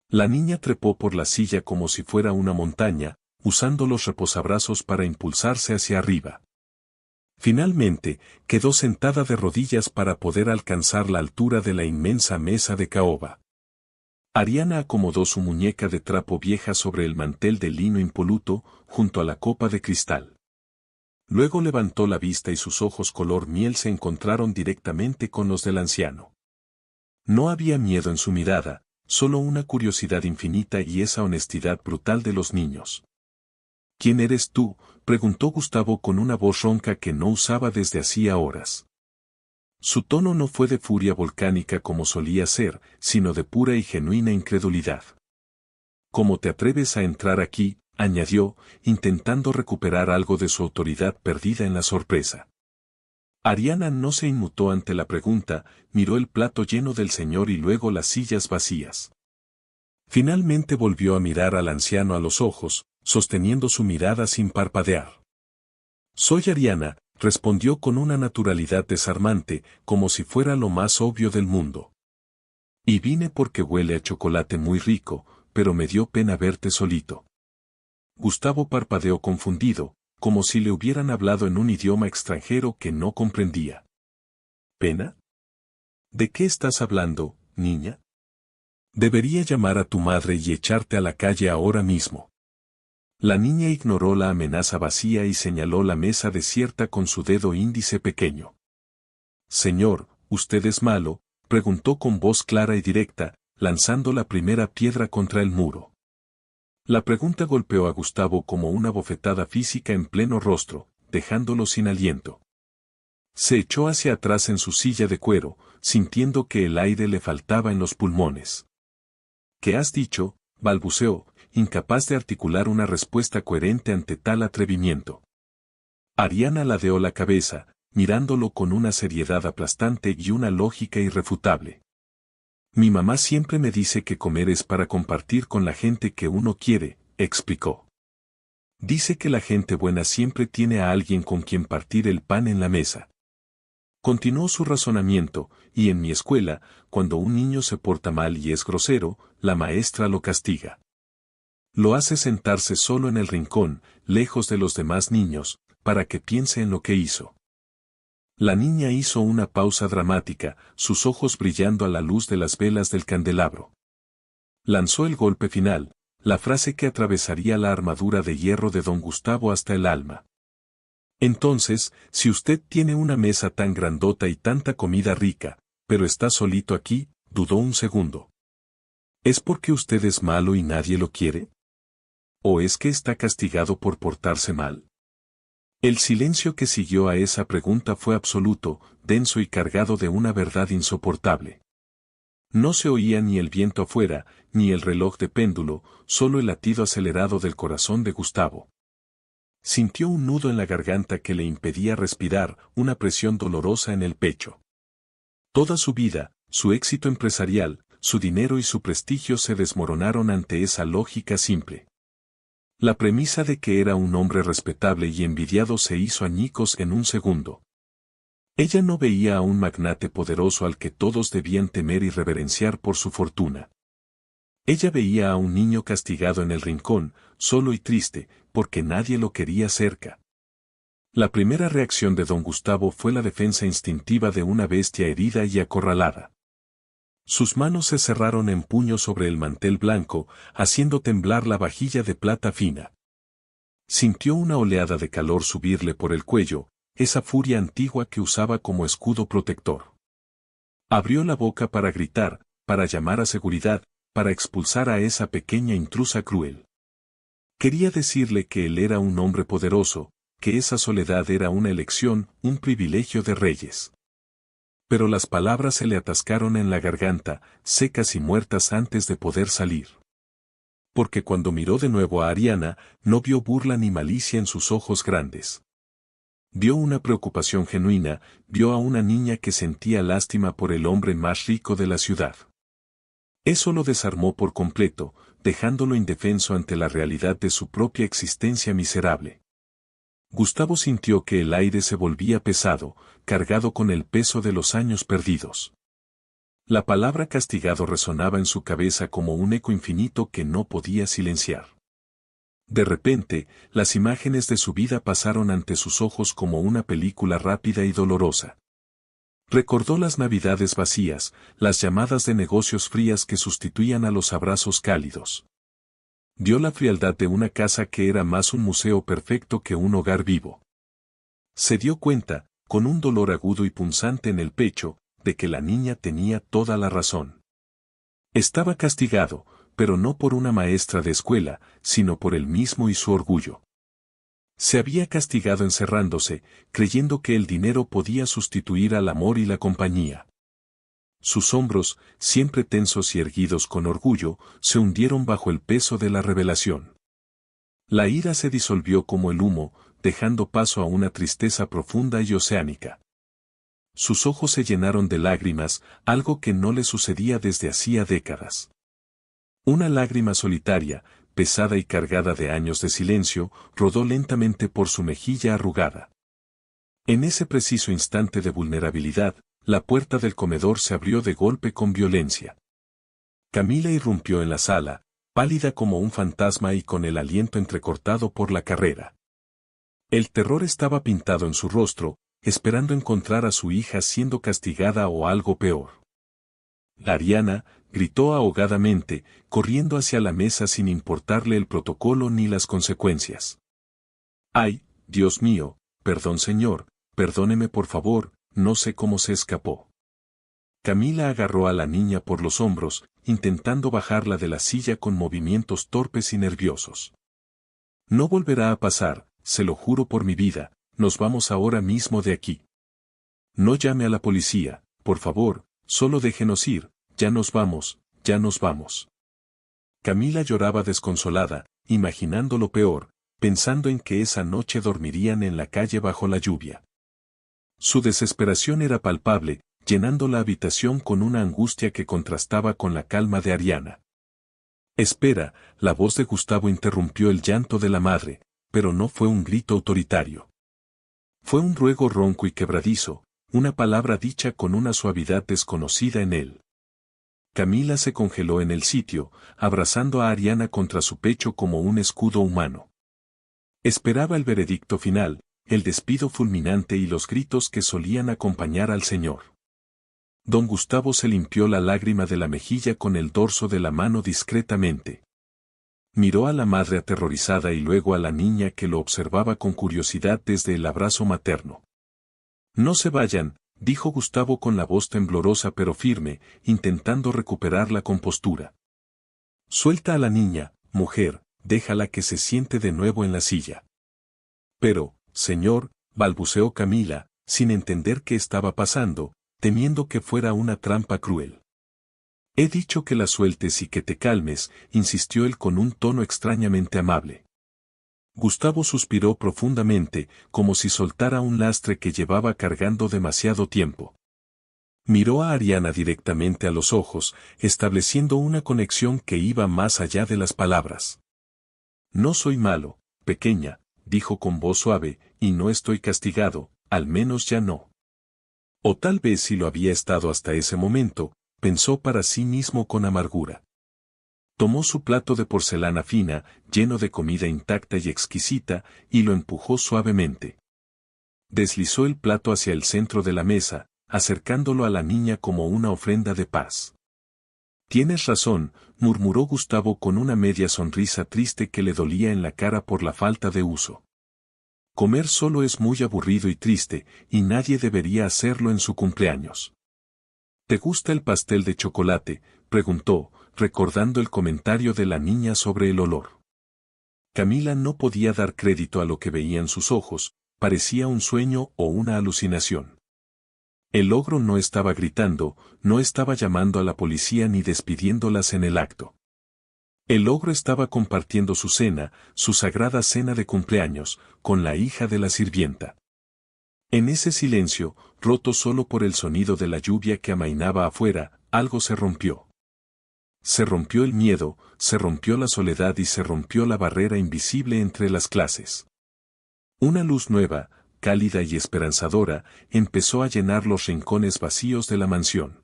La niña trepó por la silla como si fuera una montaña, usando los reposabrazos para impulsarse hacia arriba. Finalmente, quedó sentada de rodillas para poder alcanzar la altura de la inmensa mesa de caoba. Ariana acomodó su muñeca de trapo vieja sobre el mantel de lino impoluto, junto a la copa de cristal. Luego levantó la vista y sus ojos color miel se encontraron directamente con los del anciano. No había miedo en su mirada, solo una curiosidad infinita y esa honestidad brutal de los niños. ¿Quién eres tú?, preguntó Gustavo con una voz ronca que no usaba desde hacía horas. Su tono no fue de furia volcánica como solía ser, sino de pura y genuina incredulidad. ¿Cómo te atreves a entrar aquí?, añadió, intentando recuperar algo de su autoridad perdida en la sorpresa. Ariana no se inmutó ante la pregunta, miró el plato lleno del señor y luego las sillas vacías. Finalmente volvió a mirar al anciano a los ojos, sosteniendo su mirada sin parpadear. Soy Ariana, respondió con una naturalidad desarmante, como si fuera lo más obvio del mundo. Y vine porque huele a chocolate muy rico, pero me dio pena verte solito. Gustavo parpadeó confundido, como si le hubieran hablado en un idioma extranjero que no comprendía. ¿Pena? ¿De qué estás hablando, niña? Debería llamar a tu madre y echarte a la calle ahora mismo. La niña ignoró la amenaza vacía y señaló la mesa desierta con su dedo índice pequeño. Señor, ¿usted es malo?, preguntó con voz clara y directa, lanzando la primera piedra contra el muro. La pregunta golpeó a Gustavo como una bofetada física en pleno rostro, dejándolo sin aliento. Se echó hacia atrás en su silla de cuero, sintiendo que el aire le faltaba en los pulmones. ¿Qué has dicho?, balbuceó, incapaz de articular una respuesta coherente ante tal atrevimiento. Ariana ladeó la cabeza, mirándolo con una seriedad aplastante y una lógica irrefutable. Mi mamá siempre me dice que comer es para compartir con la gente que uno quiere, explicó. Dice que la gente buena siempre tiene a alguien con quien partir el pan en la mesa. Continuó su razonamiento, y en mi escuela, cuando un niño se porta mal y es grosero, la maestra lo castiga. Lo hace sentarse solo en el rincón, lejos de los demás niños, para que piense en lo que hizo. La niña hizo una pausa dramática, sus ojos brillando a la luz de las velas del candelabro. Lanzó el golpe final, la frase que atravesaría la armadura de hierro de don Gustavo hasta el alma. Entonces, si usted tiene una mesa tan grandota y tanta comida rica, pero está solito aquí, dudó un segundo. ¿Es porque usted es malo y nadie lo quiere? ¿O es que está castigado por portarse mal? El silencio que siguió a esa pregunta fue absoluto, denso y cargado de una verdad insoportable. No se oía ni el viento afuera, ni el reloj de péndulo, solo el latido acelerado del corazón de Gustavo. Sintió un nudo en la garganta que le impedía respirar, una presión dolorosa en el pecho. Toda su vida, su éxito empresarial, su dinero y su prestigio se desmoronaron ante esa lógica simple. La premisa de que era un hombre respetable y envidiado se hizo añicos en un segundo. Ella no veía a un magnate poderoso al que todos debían temer y reverenciar por su fortuna. Ella veía a un niño castigado en el rincón, solo y triste, porque nadie lo quería cerca. La primera reacción de don Gustavo fue la defensa instintiva de una bestia herida y acorralada. Sus manos se cerraron en puño sobre el mantel blanco, haciendo temblar la vajilla de plata fina. Sintió una oleada de calor subirle por el cuello, esa furia antigua que usaba como escudo protector. Abrió la boca para gritar, para llamar a seguridad, para expulsar a esa pequeña intrusa cruel. Quería decirle que él era un hombre poderoso, que esa soledad era una elección, un privilegio de reyes. Pero las palabras se le atascaron en la garganta, secas y muertas antes de poder salir. Porque cuando miró de nuevo a Ariana, no vio burla ni malicia en sus ojos grandes. Vio una preocupación genuina, vio a una niña que sentía lástima por el hombre más rico de la ciudad. Eso lo desarmó por completo, dejándolo indefenso ante la realidad de su propia existencia miserable. Gustavo sintió que el aire se volvía pesado, cargado con el peso de los años perdidos. La palabra castigado resonaba en su cabeza como un eco infinito que no podía silenciar. De repente, las imágenes de su vida pasaron ante sus ojos como una película rápida y dolorosa. Recordó las navidades vacías, las llamadas de negocios frías que sustituían a los abrazos cálidos. Vio la frialdad de una casa que era más un museo perfecto que un hogar vivo. Se dio cuenta, con un dolor agudo y punzante en el pecho, de que la niña tenía toda la razón. Estaba castigado, pero no por una maestra de escuela, sino por él mismo y su orgullo. Se había castigado encerrándose, creyendo que el dinero podía sustituir al amor y la compañía. Sus hombros, siempre tensos y erguidos con orgullo, se hundieron bajo el peso de la revelación. La ira se disolvió como el humo, dejando paso a una tristeza profunda y oceánica. Sus ojos se llenaron de lágrimas, algo que no le sucedía desde hacía décadas. Una lágrima solitaria, pesada y cargada de años de silencio, rodó lentamente por su mejilla arrugada. En ese preciso instante de vulnerabilidad, la puerta del comedor se abrió de golpe con violencia. Camila irrumpió en la sala, pálida como un fantasma y con el aliento entrecortado por la carrera. El terror estaba pintado en su rostro, esperando encontrar a su hija siendo castigada o algo peor. Ariana, gritó ahogadamente, corriendo hacia la mesa sin importarle el protocolo ni las consecuencias. ¡Ay, Dios mío! Perdón, señor, perdóneme por favor, no sé cómo se escapó. Camila agarró a la niña por los hombros, intentando bajarla de la silla con movimientos torpes y nerviosos. No volverá a pasar, se lo juro por mi vida, nos vamos ahora mismo de aquí. No llame a la policía, por favor, solo déjenos ir, ya nos vamos, ya nos vamos. Camila lloraba desconsolada, imaginando lo peor, pensando en que esa noche dormirían en la calle bajo la lluvia. Su desesperación era palpable, llenando la habitación con una angustia que contrastaba con la calma de Ariana. Espera, la voz de Gustavo interrumpió el llanto de la madre, pero no fue un grito autoritario. Fue un ruego ronco y quebradizo, una palabra dicha con una suavidad desconocida en él. Camila se congeló en el sitio, abrazando a Ariana contra su pecho como un escudo humano. Esperaba el veredicto final, el despido fulminante y los gritos que solían acompañar al señor. Don Gustavo se limpió la lágrima de la mejilla con el dorso de la mano discretamente. Miró a la madre aterrorizada y luego a la niña que lo observaba con curiosidad desde el abrazo materno. No se vayan, dijo Gustavo con la voz temblorosa pero firme, intentando recuperar la compostura. Suelta a la niña, mujer, déjala que se siente de nuevo en la silla. Pero, señor, balbuceó Camila, sin entender qué estaba pasando, temiendo que fuera una trampa cruel. He dicho que la sueltes y que te calmes, insistió él con un tono extrañamente amable. Gustavo suspiró profundamente, como si soltara un lastre que llevaba cargando demasiado tiempo. Miró a Ariana directamente a los ojos, estableciendo una conexión que iba más allá de las palabras. No soy malo, pequeña, dijo con voz suave, y no estoy castigado, al menos ya no. O tal vez si lo había estado hasta ese momento, pensó para sí mismo con amargura. Tomó su plato de porcelana fina, lleno de comida intacta y exquisita, y lo empujó suavemente. Deslizó el plato hacia el centro de la mesa, acercándolo a la niña como una ofrenda de paz. Tienes razón, murmuró Gustavo con una media sonrisa triste que le dolía en la cara por la falta de uso. Comer solo es muy aburrido y triste, y nadie debería hacerlo en su cumpleaños. ¿Te gusta el pastel de chocolate?, preguntó, recordando el comentario de la niña sobre el olor. Camila no podía dar crédito a lo que veía en sus ojos, parecía un sueño o una alucinación. El ogro no estaba gritando, no estaba llamando a la policía ni despidiéndolas en el acto. El ogro estaba compartiendo su cena, su sagrada cena de cumpleaños, con la hija de la sirvienta. En ese silencio, roto solo por el sonido de la lluvia que amainaba afuera, algo se rompió. Se rompió el miedo, se rompió la soledad y se rompió la barrera invisible entre las clases. Una luz nueva, cálida y esperanzadora, empezó a llenar los rincones vacíos de la mansión.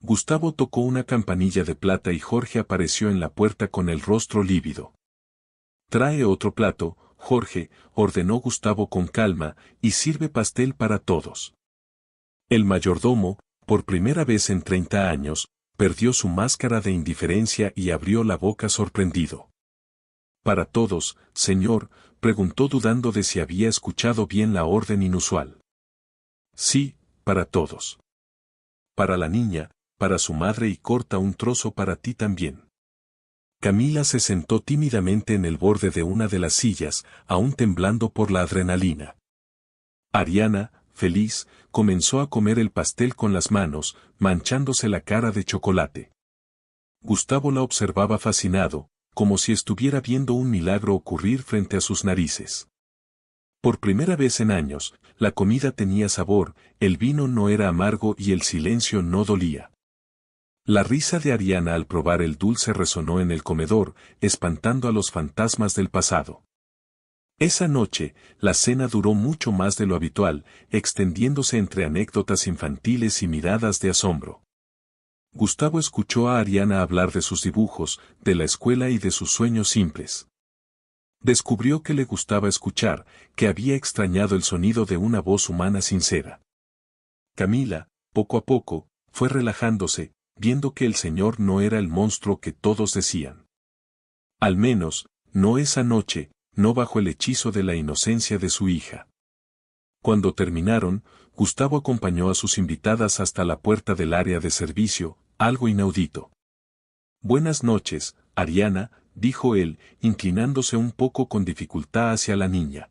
Gustavo tocó una campanilla de plata y Jorge apareció en la puerta con el rostro lívido. «Trae otro plato, Jorge», ordenó Gustavo con calma, «y sirve pastel para todos». El mayordomo, por primera vez en 30 años, perdió su máscara de indiferencia y abrió la boca sorprendido. «¿Para todos, señor?», preguntó dudando de si había escuchado bien la orden inusual. «Sí, para todos. Para la niña, para su madre y corta un trozo para ti también». Camila se sentó tímidamente en el borde de una de las sillas, aún temblando por la adrenalina. Ariana, feliz, comenzó a comer el pastel con las manos, manchándose la cara de chocolate. Gustavo la observaba fascinado, como si estuviera viendo un milagro ocurrir frente a sus narices. Por primera vez en años, la comida tenía sabor, el vino no era amargo y el silencio no dolía. La risa de Ariana al probar el dulce resonó en el comedor, espantando a los fantasmas del pasado. Esa noche, la cena duró mucho más de lo habitual, extendiéndose entre anécdotas infantiles y miradas de asombro. Gustavo escuchó a Ariana hablar de sus dibujos, de la escuela y de sus sueños simples. Descubrió que le gustaba escuchar, que había extrañado el sonido de una voz humana sincera. Camila, poco a poco, fue relajándose, viendo que el señor no era el monstruo que todos decían. Al menos, no esa noche, no bajo el hechizo de la inocencia de su hija. Cuando terminaron, Gustavo acompañó a sus invitadas hasta la puerta del área de servicio, algo inaudito. «Buenas noches, Ariana», dijo él, inclinándose un poco con dificultad hacia la niña.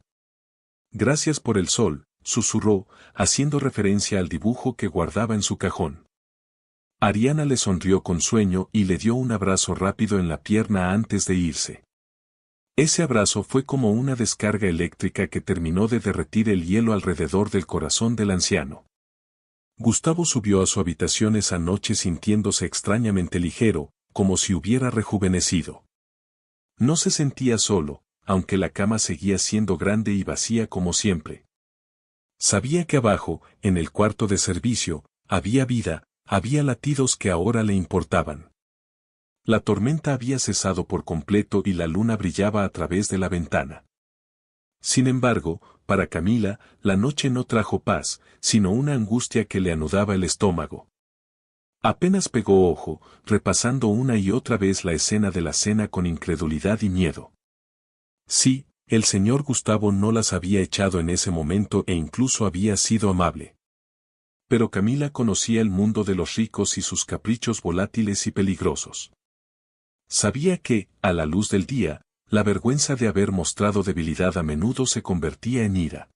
«Gracias por el sol», susurró, haciendo referencia al dibujo que guardaba en su cajón. Ariana le sonrió con sueño y le dio un abrazo rápido en la pierna antes de irse. Ese abrazo fue como una descarga eléctrica que terminó de derretir el hielo alrededor del corazón del anciano. Gustavo subió a su habitación esa noche sintiéndose extrañamente ligero, como si hubiera rejuvenecido. No se sentía solo, aunque la cama seguía siendo grande y vacía como siempre. Sabía que abajo, en el cuarto de servicio, había vida, había latidos que ahora le importaban. La tormenta había cesado por completo y la luna brillaba a través de la ventana. Sin embargo, para Camila, la noche no trajo paz, sino una angustia que le anudaba el estómago. Apenas pegó ojo, repasando una y otra vez la escena de la cena con incredulidad y miedo. Sí, el señor Gustavo no las había echado en ese momento e incluso había sido amable. Pero Camila conocía el mundo de los ricos y sus caprichos volátiles y peligrosos. Sabía que, a la luz del día, la vergüenza de haber mostrado debilidad a menudo se convertía en ira.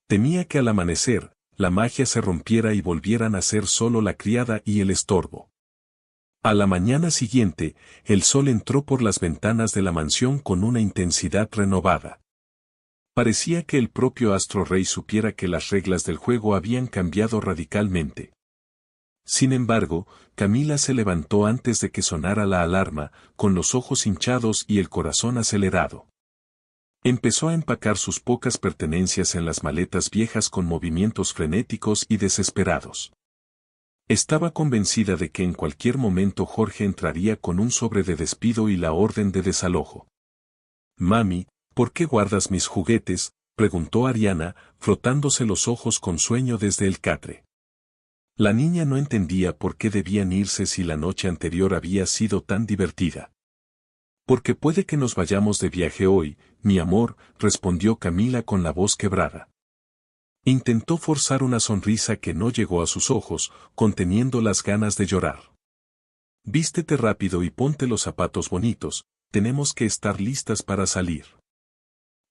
Temía que al amanecer, la magia se rompiera y volvieran a ser solo la criada y el estorbo. A la mañana siguiente, el sol entró por las ventanas de la mansión con una intensidad renovada. Parecía que el propio Astro Rey supiera que las reglas del juego habían cambiado radicalmente. Sin embargo, Camila se levantó antes de que sonara la alarma, con los ojos hinchados y el corazón acelerado. Empezó a empacar sus pocas pertenencias en las maletas viejas con movimientos frenéticos y desesperados. Estaba convencida de que en cualquier momento Jorge entraría con un sobre de despido y la orden de desalojo. «Mami, ¿por qué guardas mis juguetes?», preguntó Ariana, frotándose los ojos con sueño desde el catre. La niña no entendía por qué debían irse si la noche anterior había sido tan divertida. «Porque puede que nos vayamos de viaje hoy, mi amor», respondió Camila con la voz quebrada. Intentó forzar una sonrisa que no llegó a sus ojos, conteniendo las ganas de llorar. «Vístete rápido y ponte los zapatos bonitos, tenemos que estar listas para salir».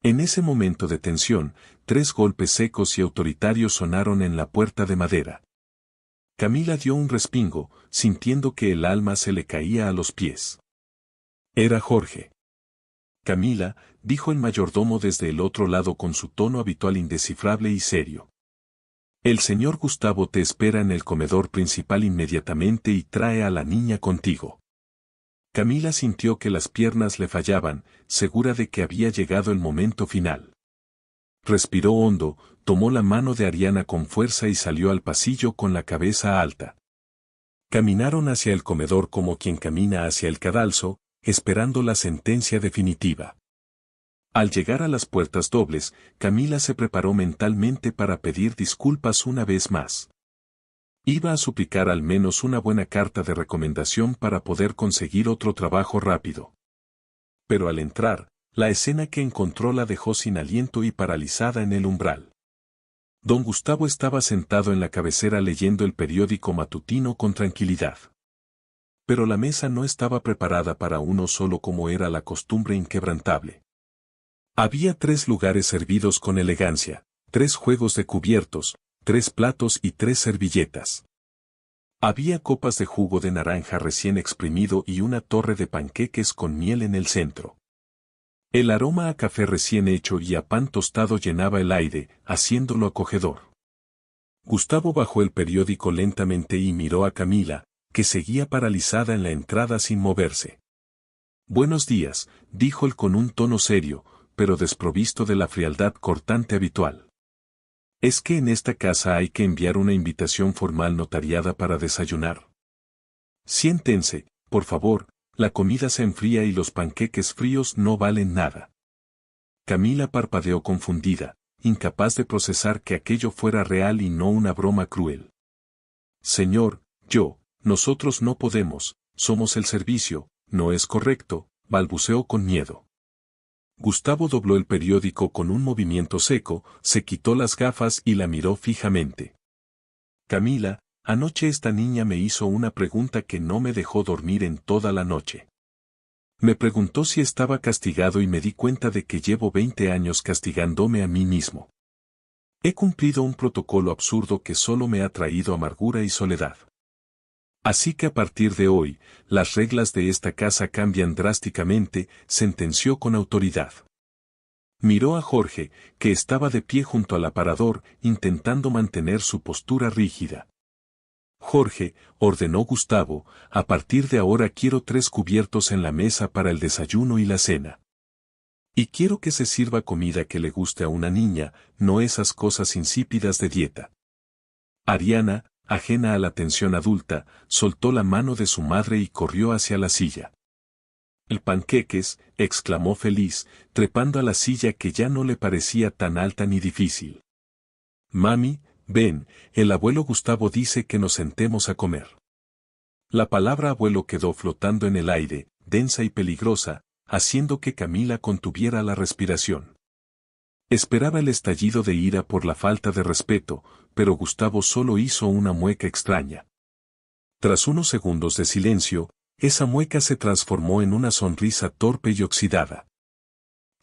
En ese momento de tensión, 3 golpes secos y autoritarios sonaron en la puerta de madera. Camila dio un respingo, sintiendo que el alma se le caía a los pies. Era Jorge. «Camila», dijo el mayordomo desde el otro lado con su tono habitual indescifrable y serio. «El señor Gustavo te espera en el comedor principal inmediatamente y trae a la niña contigo». Camila sintió que las piernas le fallaban, segura de que había llegado el momento final. Respiró hondo, tomó la mano de Ariana con fuerza y salió al pasillo con la cabeza alta. Caminaron hacia el comedor como quien camina hacia el cadalso, esperando la sentencia definitiva. Al llegar a las puertas dobles, Camila se preparó mentalmente para pedir disculpas una vez más. Iba a suplicar al menos una buena carta de recomendación para poder conseguir otro trabajo rápido. Pero al entrar, la escena que encontró la dejó sin aliento y paralizada en el umbral. Don Gustavo estaba sentado en la cabecera leyendo el periódico matutino con tranquilidad. Pero la mesa no estaba preparada para uno solo como era la costumbre inquebrantable. Había 3 lugares servidos con elegancia, 3 juegos de cubiertos, 3 platos y 3 servilletas. Había copas de jugo de naranja recién exprimido y una torre de panqueques con miel en el centro. El aroma a café recién hecho y a pan tostado llenaba el aire, haciéndolo acogedor. Gustavo bajó el periódico lentamente y miró a Camila, que seguía paralizada en la entrada sin moverse. «Buenos días», dijo él con un tono serio, pero desprovisto de la frialdad cortante habitual. «¿Es que en esta casa hay que enviar una invitación formal notariada para desayunar? Siéntense, por favor, la comida se enfría y los panqueques fríos no valen nada». Camila parpadeó confundida, incapaz de procesar que aquello fuera real y no una broma cruel. «Señor, nosotros no podemos, somos el servicio, no es correcto», balbuceó con miedo. Gustavo dobló el periódico con un movimiento seco, se quitó las gafas y la miró fijamente. «Camila, anoche esta niña me hizo una pregunta que no me dejó dormir en toda la noche. Me preguntó si estaba castigado y me di cuenta de que llevo 20 años castigándome a mí mismo. He cumplido un protocolo absurdo que solo me ha traído amargura y soledad. Así que a partir de hoy, las reglas de esta casa cambian drásticamente», sentenció con autoridad. Miró a Jorge, que estaba de pie junto al aparador, intentando mantener su postura rígida. «Jorge», ordenó Gustavo, «a partir de ahora quiero 3 cubiertos en la mesa para el desayuno y la cena. Y quiero que se sirva comida que le guste a una niña, no esas cosas insípidas de dieta». Ariana, ajena a la tensión adulta, soltó la mano de su madre y corrió hacia la silla. «El panqueques», exclamó feliz, trepando a la silla que ya no le parecía tan alta ni difícil. «Mami, ven, el abuelo Gustavo dice que nos sentemos a comer». La palabra abuelo quedó flotando en el aire, densa y peligrosa, haciendo que Camila contuviera la respiración. Esperaba el estallido de ira por la falta de respeto, pero Gustavo solo hizo una mueca extraña. Tras unos segundos de silencio, esa mueca se transformó en una sonrisa torpe y oxidada.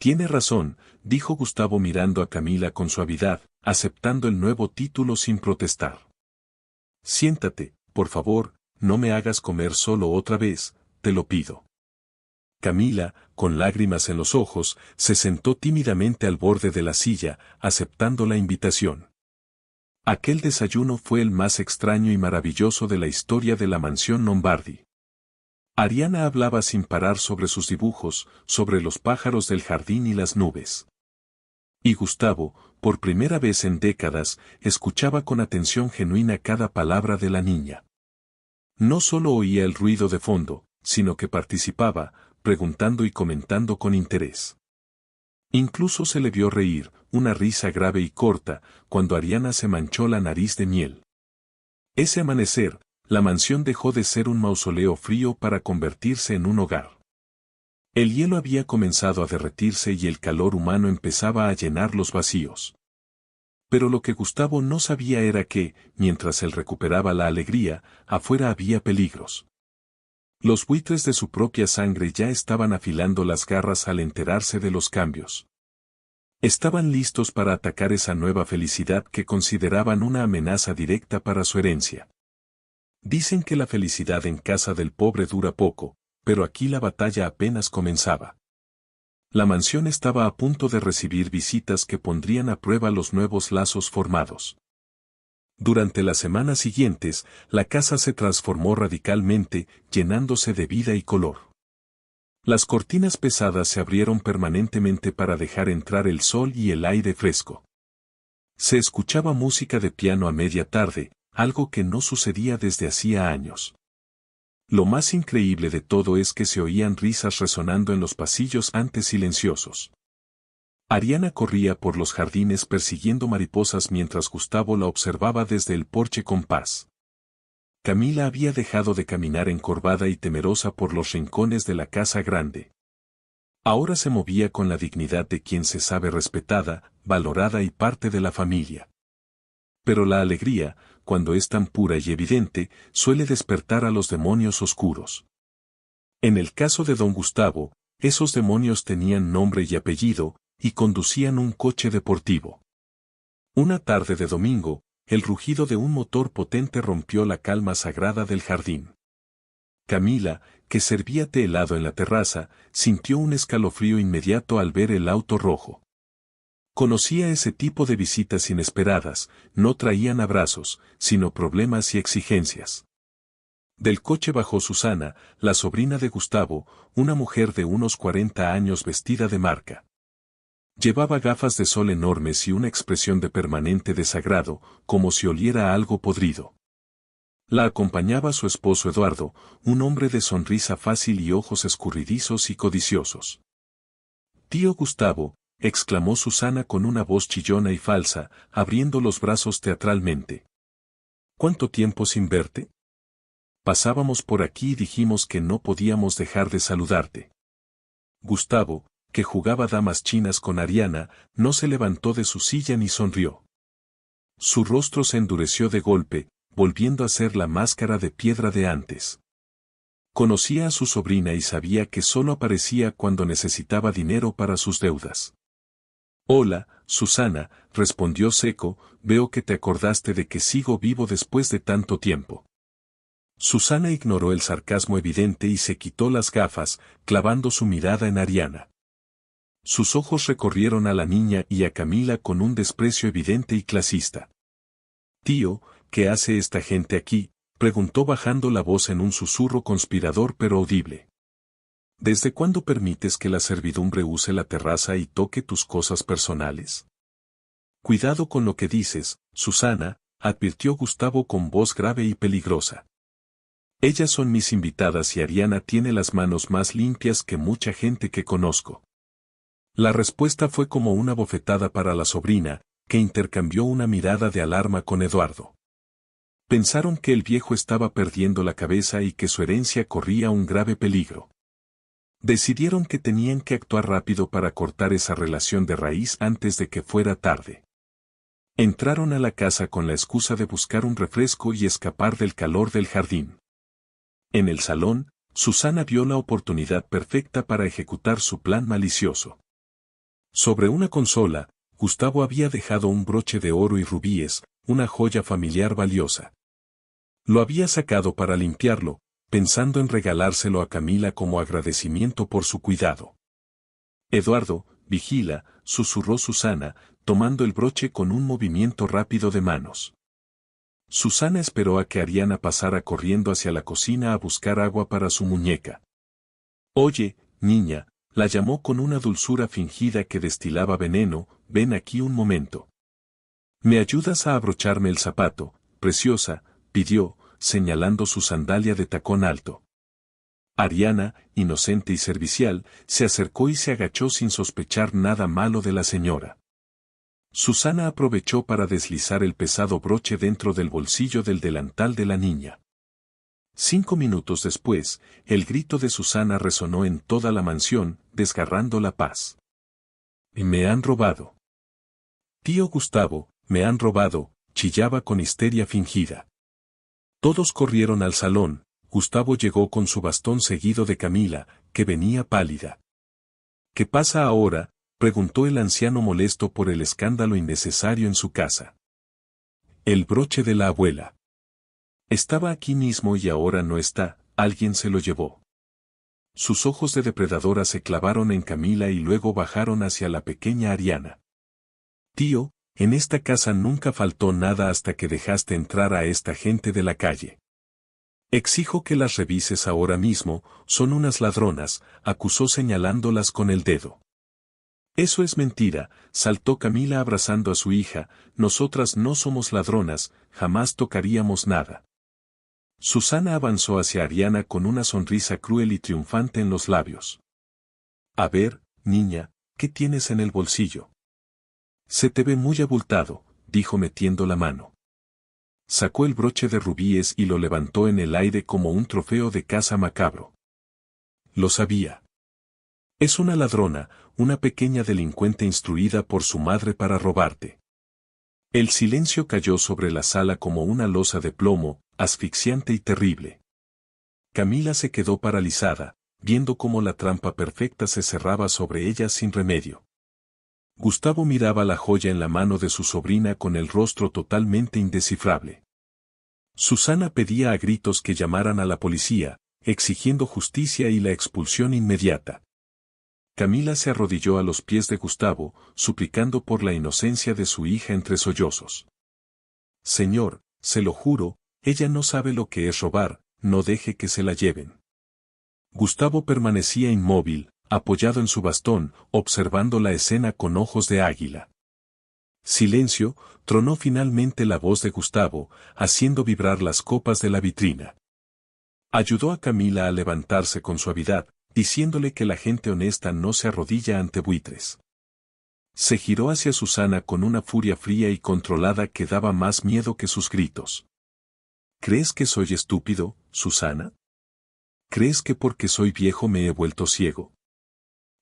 «Tiene razón», dijo Gustavo mirando a Camila con suavidad, aceptando el nuevo título sin protestar. «Siéntate, por favor, no me hagas comer solo otra vez, te lo pido». Camila, con lágrimas en los ojos, se sentó tímidamente al borde de la silla, aceptando la invitación. Aquel desayuno fue el más extraño y maravilloso de la historia de la mansión Lombardi. Ariana hablaba sin parar sobre sus dibujos, sobre los pájaros del jardín y las nubes. Y Gustavo, por primera vez en décadas, escuchaba con atención genuina cada palabra de la niña. No solo oía el ruido de fondo, sino que participaba, preguntando y comentando con interés. Incluso se le vio reír, una risa grave y corta, cuando Ariana se manchó la nariz de miel. Ese amanecer, la mansión dejó de ser un mausoleo frío para convertirse en un hogar. El hielo había comenzado a derretirse y el calor humano empezaba a llenar los vacíos. Pero lo que Gustavo no sabía era que, mientras él recuperaba la alegría, afuera había peligros. Los buitres de su propia sangre ya estaban afilando las garras al enterarse de los cambios. Estaban listos para atacar esa nueva felicidad que consideraban una amenaza directa para su herencia. Dicen que la felicidad en casa del pobre dura poco, pero aquí la batalla apenas comenzaba. La mansión estaba a punto de recibir visitas que pondrían a prueba los nuevos lazos formados. Durante las semanas siguientes, la casa se transformó radicalmente, llenándose de vida y color. Las cortinas pesadas se abrieron permanentemente para dejar entrar el sol y el aire fresco. Se escuchaba música de piano a media tarde, algo que no sucedía desde hacía años. Lo más increíble de todo es que se oían risas resonando en los pasillos antes silenciosos. Ariana corría por los jardines persiguiendo mariposas mientras Gustavo la observaba desde el porche con paz. Camila había dejado de caminar encorvada y temerosa por los rincones de la casa grande. Ahora se movía con la dignidad de quien se sabe respetada, valorada y parte de la familia. Pero la alegría, cuando es tan pura y evidente, suele despertar a los demonios oscuros. En el caso de don Gustavo, esos demonios tenían nombre y apellido, y conducían un coche deportivo. Una tarde de domingo, el rugido de un motor potente rompió la calma sagrada del jardín. Camila, que servía té helado en la terraza, sintió un escalofrío inmediato al ver el auto rojo. Conocía ese tipo de visitas inesperadas, no traían abrazos, sino problemas y exigencias. Del coche bajó Susana, la sobrina de Gustavo, una mujer de unos 40 años vestida de marca. Llevaba gafas de sol enormes y una expresión de permanente desagrado, como si oliera a algo podrido. La acompañaba su esposo Eduardo, un hombre de sonrisa fácil y ojos escurridizos y codiciosos. «Tío Gustavo», exclamó Susana con una voz chillona y falsa, abriendo los brazos teatralmente. «¿Cuánto tiempo sin verte? Pasábamos por aquí y dijimos que no podíamos dejar de saludarte». Gustavo, que jugaba damas chinas con Ariana, no se levantó de su silla ni sonrió. Su rostro se endureció de golpe, volviendo a ser la máscara de piedra de antes. Conocía a su sobrina y sabía que solo aparecía cuando necesitaba dinero para sus deudas. «Hola, Susana», respondió seco, «veo que te acordaste de que sigo vivo después de tanto tiempo». Susana ignoró el sarcasmo evidente y se quitó las gafas, clavando su mirada en Ariana. Sus ojos recorrieron a la niña y a Camila con un desprecio evidente y clasista. «Tío, ¿qué hace esta gente aquí?», preguntó bajando la voz en un susurro conspirador pero audible. «¿Desde cuándo permites que la servidumbre use la terraza y toque tus cosas personales?». «Cuidado con lo que dices, Susana», advirtió Gustavo con voz grave y peligrosa. «Ellas son mis invitadas y Ariana tiene las manos más limpias que mucha gente que conozco». La respuesta fue como una bofetada para la sobrina, que intercambió una mirada de alarma con Eduardo. Pensaron que el viejo estaba perdiendo la cabeza y que su herencia corría un grave peligro. Decidieron que tenían que actuar rápido para cortar esa relación de raíz antes de que fuera tarde. Entraron a la casa con la excusa de buscar un refresco y escapar del calor del jardín. En el salón, Susana vio la oportunidad perfecta para ejecutar su plan malicioso. Sobre una consola, Gustavo había dejado un broche de oro y rubíes, una joya familiar valiosa. Lo había sacado para limpiarlo, pensando en regalárselo a Camila como agradecimiento por su cuidado. «Eduardo, vigila», susurró Susana, tomando el broche con un movimiento rápido de manos. Susana esperó a que Ariana pasara corriendo hacia la cocina a buscar agua para su muñeca. «Oye, niña», la llamó con una dulzura fingida que destilaba veneno, «ven aquí un momento». «¿Me ayudas a abrocharme el zapato, preciosa?», pidió, señalando su sandalia de tacón alto. Ariana, inocente y servicial, se acercó y se agachó sin sospechar nada malo de la señora. Susana aprovechó para deslizar el pesado broche dentro del bolsillo del delantal de la niña. 5 minutos después, el grito de Susana resonó en toda la mansión, desgarrando la paz. «Me han robado. Tío Gustavo, me han robado», chillaba con histeria fingida. Todos corrieron al salón. Gustavo llegó con su bastón seguido de Camila, que venía pálida. «¿Qué pasa ahora?», preguntó el anciano molesto por el escándalo innecesario en su casa. «El broche de la abuela. Estaba aquí mismo y ahora no está, alguien se lo llevó». Sus ojos de depredadora se clavaron en Camila y luego bajaron hacia la pequeña Ariana. «Tío, en esta casa nunca faltó nada hasta que dejaste entrar a esta gente de la calle». Exijo que las revises ahora mismo, son unas ladronas, acusó señalándolas con el dedo. Eso es mentira, saltó Camila abrazando a su hija, nosotras no somos ladronas, jamás tocaríamos nada. Susana avanzó hacia Ariana con una sonrisa cruel y triunfante en los labios. A ver, niña, ¿qué tienes en el bolsillo? Se te ve muy abultado, dijo metiendo la mano. Sacó el broche de rubíes y lo levantó en el aire como un trofeo de caza macabro. Lo sabía. Es una ladrona, una pequeña delincuente instruida por su madre para robarte. El silencio cayó sobre la sala como una losa de plomo, asfixiante y terrible. Camila se quedó paralizada, viendo cómo la trampa perfecta se cerraba sobre ella sin remedio. Gustavo miraba la joya en la mano de su sobrina con el rostro totalmente indescifrable. Susana pedía a gritos que llamaran a la policía, exigiendo justicia y la expulsión inmediata. Camila se arrodilló a los pies de Gustavo, suplicando por la inocencia de su hija entre sollozos. Señor, se lo juro, ella no sabe lo que es robar, no deje que se la lleven. Gustavo permanecía inmóvil, apoyado en su bastón, observando la escena con ojos de águila. Silencio, tronó finalmente la voz de Gustavo, haciendo vibrar las copas de la vitrina. Ayudó a Camila a levantarse con suavidad, diciéndole que la gente honesta no se arrodilla ante buitres. Se giró hacia Susana con una furia fría y controlada que daba más miedo que sus gritos. ¿Crees que soy estúpido, Susana? ¿Crees que porque soy viejo me he vuelto ciego?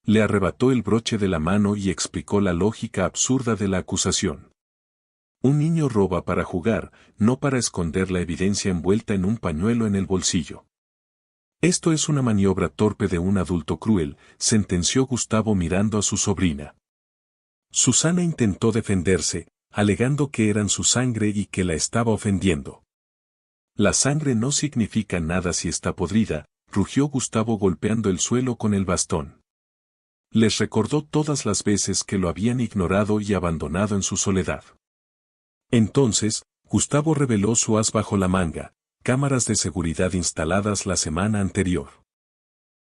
Le arrebató el broche de la mano y explicó la lógica absurda de la acusación. Un niño roba para jugar, no para esconder la evidencia envuelta en un pañuelo en el bolsillo. Esto es una maniobra torpe de un adulto cruel, sentenció Gustavo mirando a su sobrina. Susana intentó defenderse, alegando que eran su sangre y que la estaba ofendiendo. La sangre no significa nada si está podrida, rugió Gustavo golpeando el suelo con el bastón. Les recordó todas las veces que lo habían ignorado y abandonado en su soledad. Entonces, Gustavo reveló su as bajo la manga, cámaras de seguridad instaladas la semana anterior.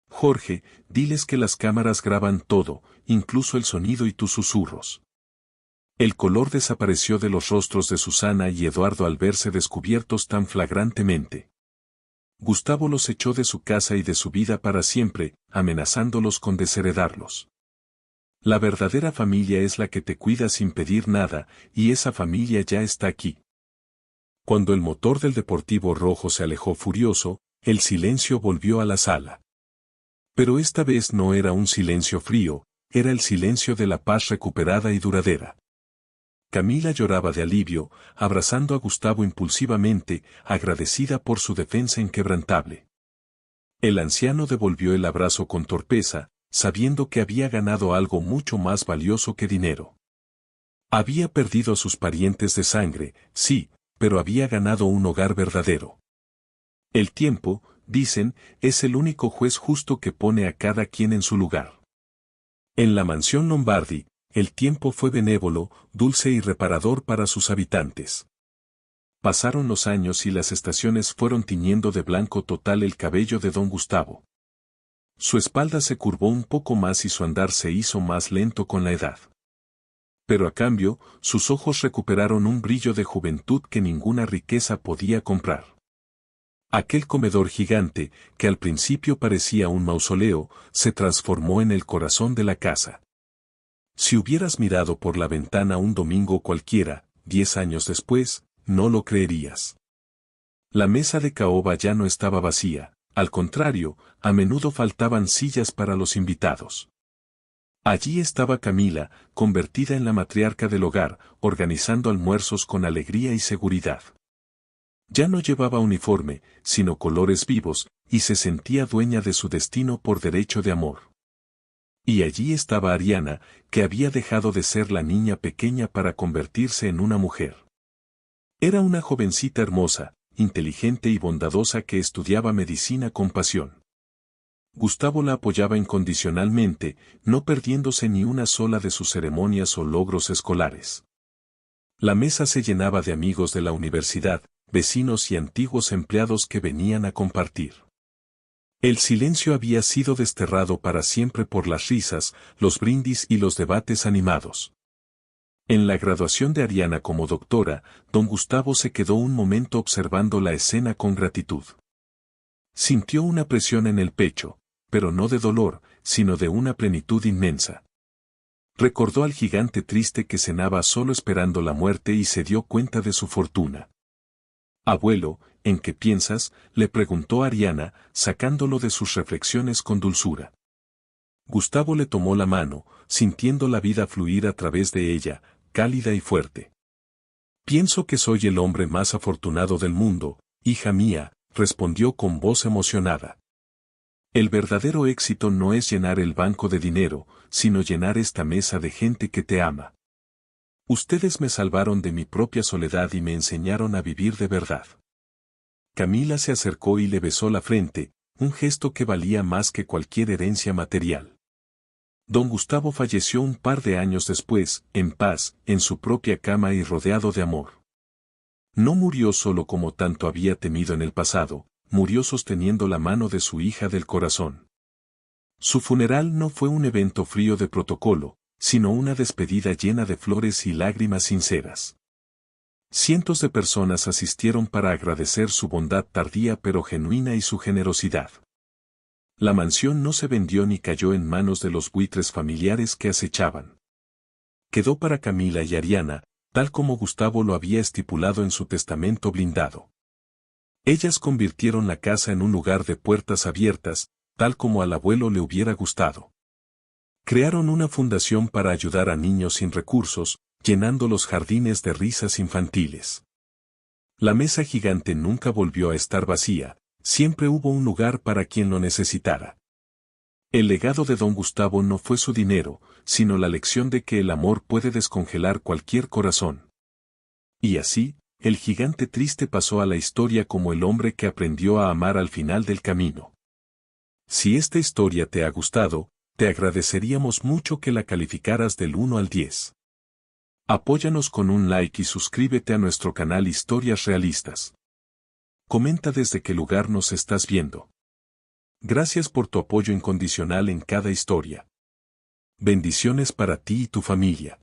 Jorge, diles que las cámaras graban todo, incluso el sonido y tus susurros. El color desapareció de los rostros de Susana y Eduardo al verse descubiertos tan flagrantemente. Gustavo los echó de su casa y de su vida para siempre, amenazándolos con desheredarlos. La verdadera familia es la que te cuida sin pedir nada, y esa familia ya está aquí. Cuando el motor del Deportivo Rojo se alejó furioso, el silencio volvió a la sala. Pero esta vez no era un silencio frío, era el silencio de la paz recuperada y duradera. Camila lloraba de alivio, abrazando a Gustavo impulsivamente, agradecida por su defensa inquebrantable. El anciano devolvió el abrazo con torpeza, sabiendo que había ganado algo mucho más valioso que dinero. Había perdido a sus parientes de sangre, sí, pero había ganado un hogar verdadero. El tiempo, dicen, es el único juez justo que pone a cada quien en su lugar. En la mansión Lombardi, el tiempo fue benévolo, dulce y reparador para sus habitantes. Pasaron los años y las estaciones fueron tiñendo de blanco total el cabello de don Gustavo. Su espalda se curvó un poco más y su andar se hizo más lento con la edad. Pero a cambio, sus ojos recuperaron un brillo de juventud que ninguna riqueza podía comprar. Aquel comedor gigante, que al principio parecía un mausoleo, se transformó en el corazón de la casa. Si hubieras mirado por la ventana un domingo cualquiera, 10 años después, no lo creerías. La mesa de caoba ya no estaba vacía, al contrario, a menudo faltaban sillas para los invitados. Allí estaba Camila, convertida en la matriarca del hogar, organizando almuerzos con alegría y seguridad. Ya no llevaba uniforme, sino colores vivos, y se sentía dueña de su destino por derecho de amor. Y allí estaba Ariana, que había dejado de ser la niña pequeña para convertirse en una mujer. Era una jovencita hermosa, inteligente y bondadosa que estudiaba medicina con pasión. Gustavo la apoyaba incondicionalmente, no perdiéndose ni una sola de sus ceremonias o logros escolares. La mesa se llenaba de amigos de la universidad, vecinos y antiguos empleados que venían a compartir. El silencio había sido desterrado para siempre por las risas, los brindis y los debates animados. En la graduación de Ariana como doctora, don Gustavo se quedó un momento observando la escena con gratitud. Sintió una presión en el pecho, pero no de dolor, sino de una plenitud inmensa. Recordó al gigante triste que cenaba solo esperando la muerte y se dio cuenta de su fortuna. «Abuelo, ¿en qué piensas?», le preguntó Ariana, sacándolo de sus reflexiones con dulzura. Gustavo le tomó la mano, sintiendo la vida fluir a través de ella, cálida y fuerte. «Pienso que soy el hombre más afortunado del mundo, hija mía», respondió con voz emocionada. «El verdadero éxito no es llenar el banco de dinero, sino llenar esta mesa de gente que te ama. Ustedes me salvaron de mi propia soledad y me enseñaron a vivir de verdad». Camila se acercó y le besó la frente, un gesto que valía más que cualquier herencia material. Don Gustavo falleció un par de años después, en paz, en su propia cama y rodeado de amor. No murió solo como tanto había temido en el pasado, murió sosteniendo la mano de su hija del corazón. Su funeral no fue un evento frío de protocolo, sino una despedida llena de flores y lágrimas sinceras. Cientos de personas asistieron para agradecer su bondad tardía pero genuina y su generosidad. La mansión no se vendió ni cayó en manos de los buitres familiares que acechaban. Quedó para Camila y Ariana, tal como Gustavo lo había estipulado en su testamento blindado. Ellas convirtieron la casa en un lugar de puertas abiertas, tal como al abuelo le hubiera gustado. Crearon una fundación para ayudar a niños sin recursos, llenando los jardines de risas infantiles. La mesa gigante nunca volvió a estar vacía, siempre hubo un lugar para quien lo necesitara. El legado de don Gustavo no fue su dinero, sino la lección de que el amor puede descongelar cualquier corazón. Y así, el gigante triste pasó a la historia como el hombre que aprendió a amar al final del camino. Si esta historia te ha gustado, te agradeceríamos mucho que la calificaras del 1 al 10. Apóyanos con un like y suscríbete a nuestro canal Historias Realistas. Comenta desde qué lugar nos estás viendo. Gracias por tu apoyo incondicional en cada historia. Bendiciones para ti y tu familia.